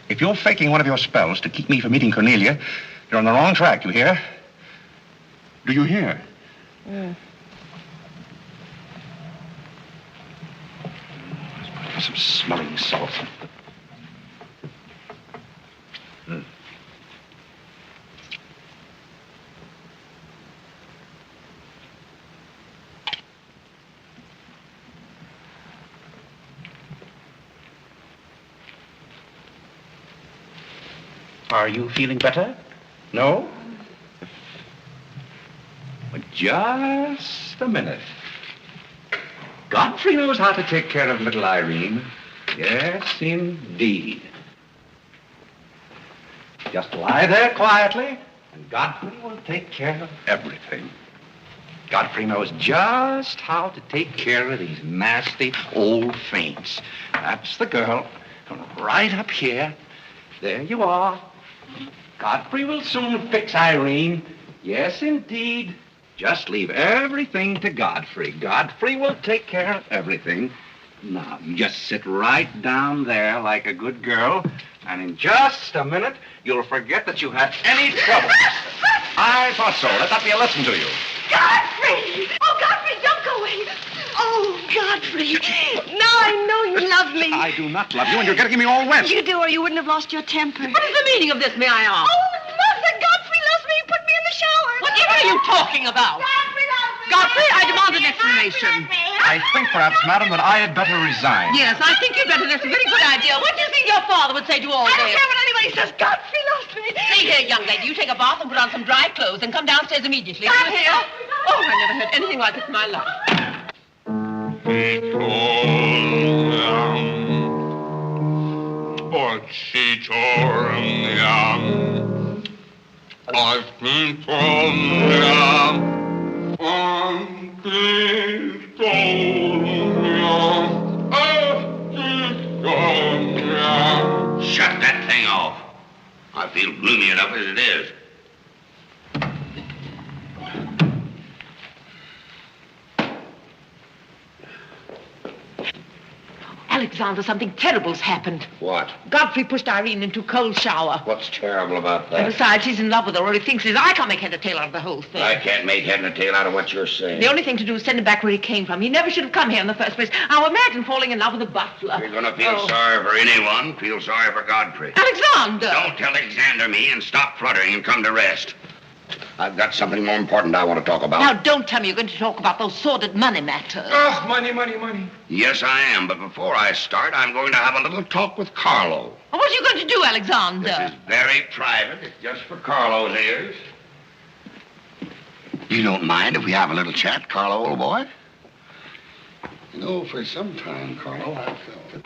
If you're faking one of your spells to keep me from meeting Cornelia, you're on the wrong track, you hear? Do you hear? Yeah. Some smelling salt. Are you feeling better? No? Well, just a minute. Godfrey knows how to take care of little Irene. Yes, indeed. Just lie there quietly, and Godfrey will take care of everything. Godfrey knows just how to take care of these nasty old faints. That's the girl. Right up here. There you are. Godfrey will soon fix Irene. Yes, indeed. Just leave everything to Godfrey. Godfrey will take care of everything. Now, you just sit right down there like a good girl, and in just a minute, you'll forget that you had any trouble. I thought so. Let that be a lesson to you. Godfrey! Oh, Godfrey, don't go away. Oh, Godfrey. Now I know you love me. I do not love you, and you're getting me all wet. You do, or you wouldn't have lost your temper. What is the meaning of this, may I ask? Oh, Mother, Godfrey loves me. He put me in the shower. Whatever are you talking about? Godfrey loves me. Godfrey, I demand an explanation. I think perhaps, madam, that I had better resign. Yes, I think you'd better. That's a very good idea. What do you think your father would say to all this? I don't care what anybody says. Godfrey loves me. See here, young lady, you take a bath and put on some dry clothes and come downstairs immediately. Come here. Oh, I never heard anything like it in my life. Shut that thing off. I feel gloomy enough as it is. Alexander, something terrible's happened. What? Godfrey pushed Irene into a cold shower. What's terrible about And that? besides, he's in love with her, or he thinks he is. I can't make head or tail out of the whole thing. I can't make head and tail out of what you're saying. The only thing to do is send him back where he came from. He never should have come here in the first place. Now imagine falling in love with a butler. You're gonna feel sorry for anyone. Feel sorry for Godfrey. Alexander! Don't Alexander me and stop fluttering and come to rest. I've got something more important I want to talk about. Now, don't tell me you're going to talk about those sordid money matters. Oh, money, money, money. Yes, I am, but before I start, I'm going to have a little talk with Carlo. What are you going to do, Alexander? This is very private. It's just for Carlo's ears. You don't mind if we have a little chat, Carlo, old boy? You know, for some time, Carlo, I've felt it.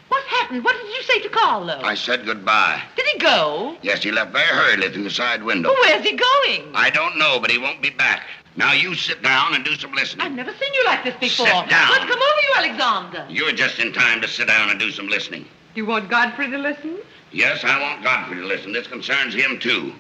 What happened? What did you say to Carlo? I said goodbye. Did he go? Yes, he left very hurriedly through the side window. Well, where's he going? I don't know, but he won't be back. Now you sit down and do some listening. I've never seen you like this before. Sit down. What's come over you, Alexander? You're just in time to sit down and do some listening. You want Godfrey to listen? Yes, I want Godfrey to listen. This concerns him, too.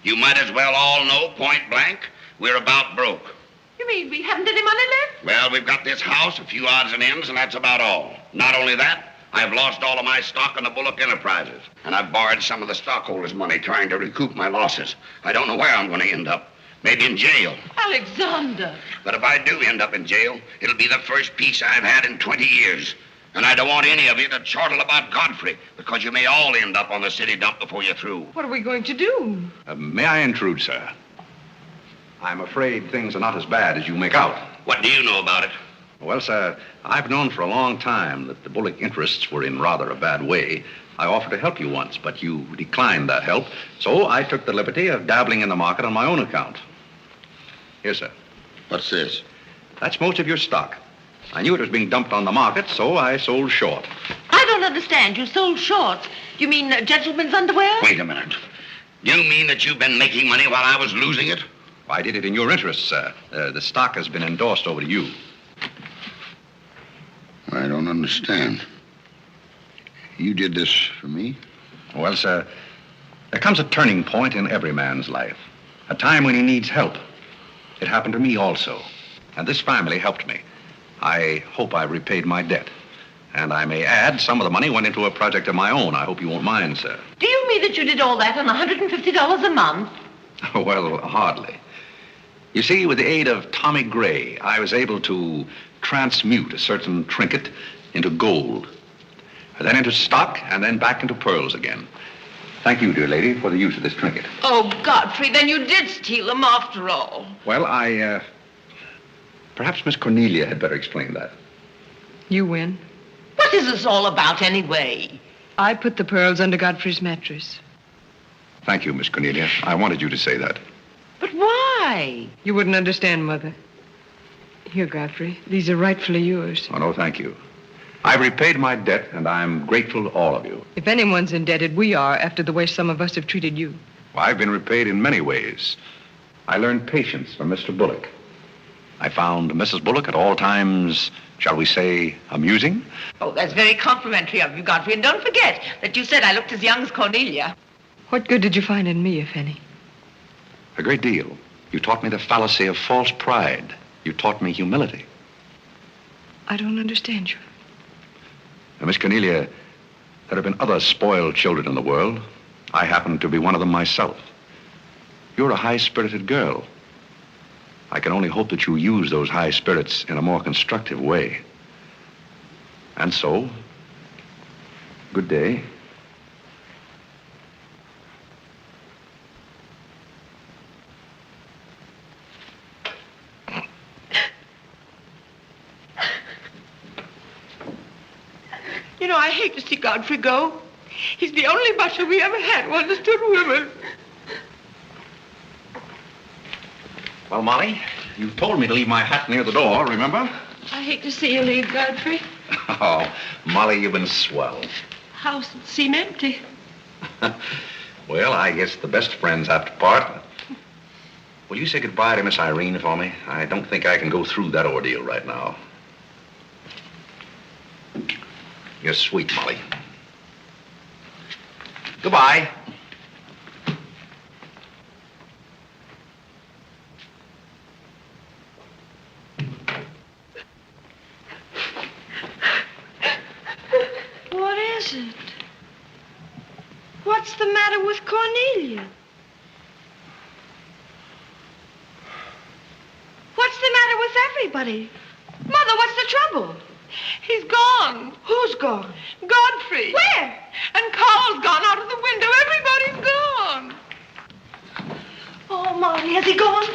You might as well all know, point blank, we're about broke. You mean we haven't any money left? Well, we've got this house, a few odds and ends, and that's about all. Not only that, I've lost all of my stock in the Bullock Enterprises, and I've borrowed some of the stockholders' money trying to recoup my losses. I don't know where I'm going to end up. Maybe in jail. Alexander. But if I do end up in jail, it'll be the first peace I've had in 20 years. And I don't want any of you to chortle about Godfrey, because you may all end up on the city dump before you're through. What are we going to do? May I intrude, sir? I'm afraid things are not as bad as you make out. What do you know about it? Well, sir, I've known for a long time that the Bullock interests were in rather a bad way. I offered to help you once, but you declined that help, so I took the liberty of dabbling in the market on my own account. Here, sir. What's this? That's most of your stock. I knew it was being dumped on the market, so I sold short. I don't understand. You sold shorts. You mean gentlemen's underwear? Wait a minute. You mean that you've been making money while I was losing it? I did it in your interest, sir. The stock has been endorsed over to you. I don't understand. You did this for me? Well, sir, there comes a turning point in every man's life. A time when he needs help. It happened to me also. And this family helped me. I hope I repaid my debt. And I may add, some of the money went into a project of my own. I hope you won't mind, sir. Do you mean that you did all that on $150 a month? Well, hardly. You see, with the aid of Tommy Gray, I was able to transmute a certain trinket into gold, then into stock, and then back into pearls again. Thank you, dear lady, for the use of this trinket. Oh, Godfrey, then you did steal them after all. Well, perhaps Miss Cornelia had better explain that. You win. What is this all about, anyway? I put the pearls under Godfrey's mattress. Thank you, Miss Cornelia. I wanted you to say that. But why? You wouldn't understand, Mother. Here, Godfrey. These are rightfully yours. Oh, no, thank you. I've repaid my debt, and I'm grateful to all of you. If anyone's indebted, we are, after the way some of us have treated you. Well, I've been repaid in many ways. I learned patience from Mr. Bullock. I found Mrs. Bullock at all times, shall we say, amusing. Oh, that's very complimentary of you, Godfrey. And don't forget that you said I looked as young as Cornelia. What good did you find in me, if any? A great deal. You taught me the fallacy of false pride. You taught me humility. I don't understand you. Now, Miss Cornelia, there have been other spoiled children in the world. I happen to be one of them myself. You're a high-spirited girl. I can only hope that you use those high spirits in a more constructive way. And so, good day. You know, I hate to see Godfrey go. He's the only butler we ever had who understood women. Well, Molly, you told me to leave my hat near the door, remember? I hate to see you leave, Godfrey. Oh, Molly, you've been swell. House seem empty. Well, I guess the best friends have to part. Will you say goodbye to Miss Irene for me? I don't think I can go through that ordeal right now. You're sweet, Molly. Goodbye. What is it? What's the matter with Cornelia? What's the matter with everybody? Mother, what's the trouble? He's gone. Who's gone? Godfrey. Where? And Carl's gone out of the window. Everybody's gone. Oh, Molly, has he gone?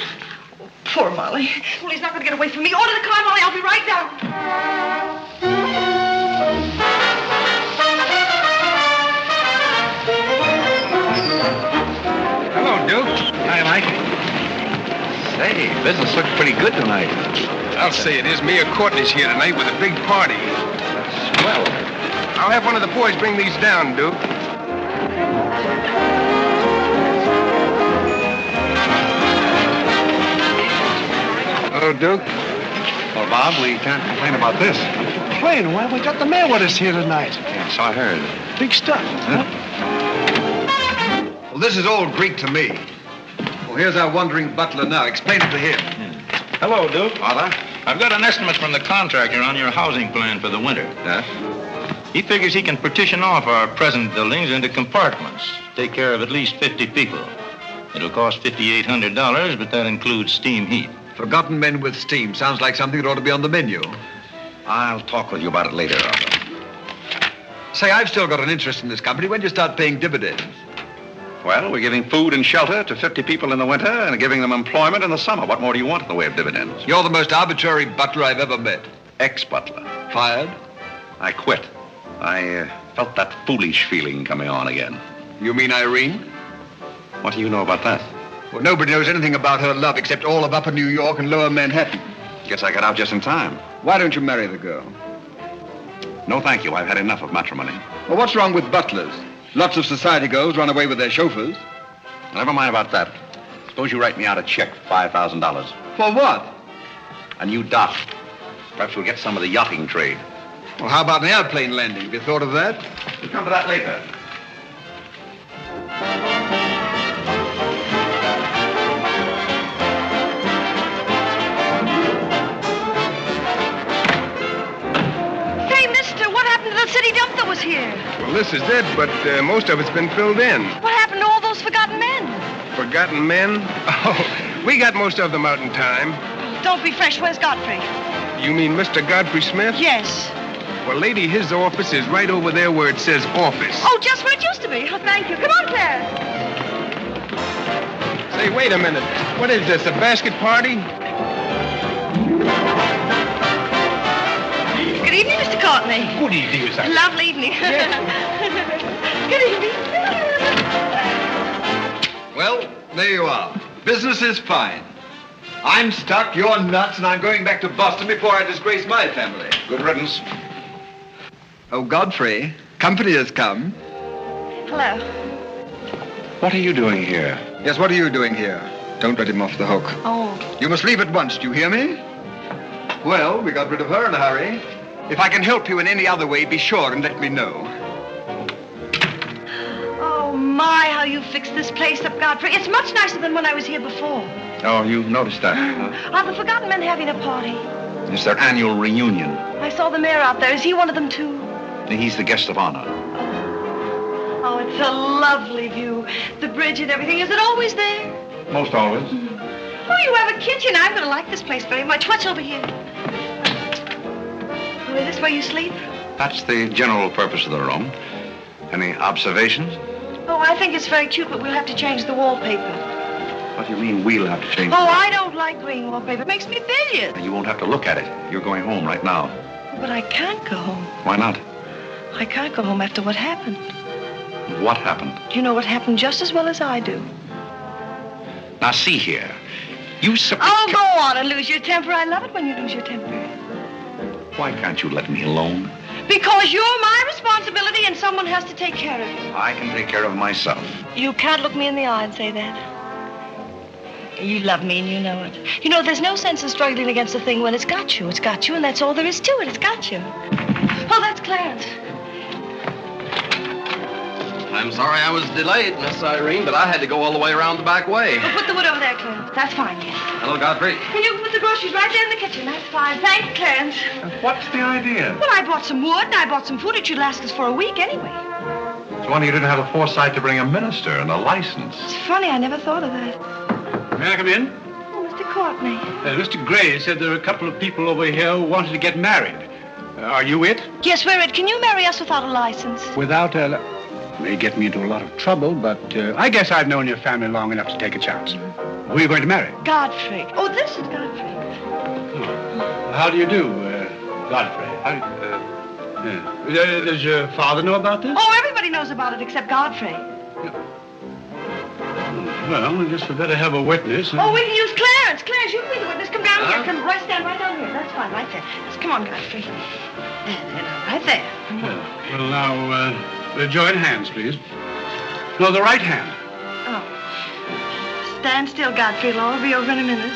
Oh, poor Molly. Well, he's not going to get away from me. Order the car, Molly. I'll be right down. Hello, Duke. Hi, Mike. Say, business looks pretty good tonight. I'll say it is. Mia Courtney's here tonight with a big party. Swell. I'll have one of the boys bring these down, Duke. Hello, Duke. Well, Bob, we can't complain about this. Complain? Well, we got the mayor with us here tonight. Yes, I heard. Big stuff. Huh? Well, this is all Greek to me. Well, here's our wandering butler now. Explain it to him. Hello, Duke. Father? I've got an estimate from the contractor on your housing plan for the winter. Yes? He figures he can partition off our present buildings into compartments, take care of at least 50 people. It'll cost $5,800, but that includes steam heat. Forgotten men with steam. Sounds like something that ought to be on the menu. I'll talk with you about it later, Arthur. Say, I've still got an interest in this company. When do you start paying dividends? Well, we're giving food and shelter to 50 people in the winter and giving them employment in the summer. What more do you want in the way of dividends? You're the most arbitrary butler I've ever met. Ex-butler. Fired? I quit. I felt that foolish feeling coming on again. You mean Irene? What do you know about that? Well, nobody knows anything about her love except all of Upper New York and Lower Manhattan. Guess I got out just in time. Why don't you marry the girl? No, thank you. I've had enough of matrimony. Well, what's wrong with butlers? Lots of society girls run away with their chauffeurs. Never mind about that. Suppose you write me out a check for $5,000. For what? A new dock. Perhaps we'll get some of the yachting trade. Well, how about an airplane landing? Have you thought of that? We'll come to that later. Hey, mister, what happened to the city dump that was here? Well, this is it, but most of it's been filled in. What happened to all those forgotten men? Forgotten men? Oh, we got most of them out in time. Don't be fresh. Where's Godfrey? You mean Mr. Godfrey Smith? Yes. Well, lady, his office is right over there where it says office. Oh, just where it used to be. Oh, thank you. Come on, Claire. Say, wait a minute. What is this, a basket party? Good evening, Mr. Courtney. Good evening, Miss Irene. Lovely evening. Good evening. Well, there you are. Business is fine. I'm stuck, you're nuts, and I'm going back to Boston before I disgrace my family. Good riddance. Oh, Godfrey, company has come. Hello. What are you doing here? Yes, what are you doing here? Don't let him off the hook. Oh. You must leave at once, do you hear me? Well, we got rid of her in a hurry. If I can help you in any other way, be sure and let me know. Oh, my, how you fixed this place up, Godfrey. It's much nicer than when I was here before. Oh, you noticed that? Are the Forgotten Men having a party? It's their annual reunion. I saw the mayor out there. Is he one of them, too? He's the guest of honor. Oh, it's a lovely view. The bridge and everything. Is it always there? Most always. Oh, you have a kitchen. I'm going to like this place very much. What's over here? Oh, is this where you sleep? That's the general purpose of the room. Any observations? Oh, I think it's very cute, but we'll have to change the wallpaper. What do you mean we'll have to change Oh, I don't like green wallpaper. It makes me bilious. You won't have to look at it. You're going home right now. But I can't go home. Why not? I can't go home after what happened. What happened? You know what happened just as well as I do. Now, see here. You Oh, go on and lose your temper. I love it when you lose your temper. Why can't you let me alone? Because you're my responsibility and someone has to take care of you. I can take care of myself. You can't look me in the eye and say that. You love me and you know it. You know, there's no sense in struggling against a thing when it's got you. It's got you, and that's all there is to it. It's got you. Oh, that's Clarence. I'm sorry I was delayed, Miss Irene, but I had to go all the way around the back way. Well, put the wood over there, Clarence. That's fine, yes. Hello, Godfrey. And you can put the groceries right there in the kitchen. That's fine. Thanks, Clarence. What's the idea? Well, I bought some wood and I bought some food. It should last us for a week anyway. It's a wonder you didn't have the foresight to bring a minister and a license. It's funny, I never thought of that. May I come in? Oh, Mr. Courtney. Mr. Gray said there are a couple of people over here who wanted to get married. Are you it? Yes, we're it. Can you marry us without a license? Without a... May get me into a lot of trouble, but I guess I've known your family long enough to take a chance. Who are you going to marry? Godfrey. Oh, this is Godfrey. How do you do, Godfrey? Does your father know about this? Oh, everybody knows about it except Godfrey. Well, I guess we better have a witness. Oh, we can use Clarence. Clarence, you can be the witness. Come down here. Come right stand right down here. That's fine, right there. Just come on, Godfrey. There, right there. Well, now, join hands, please. No, the right hand. Oh. Stand still, Godfrey. It'll all be over in a minute.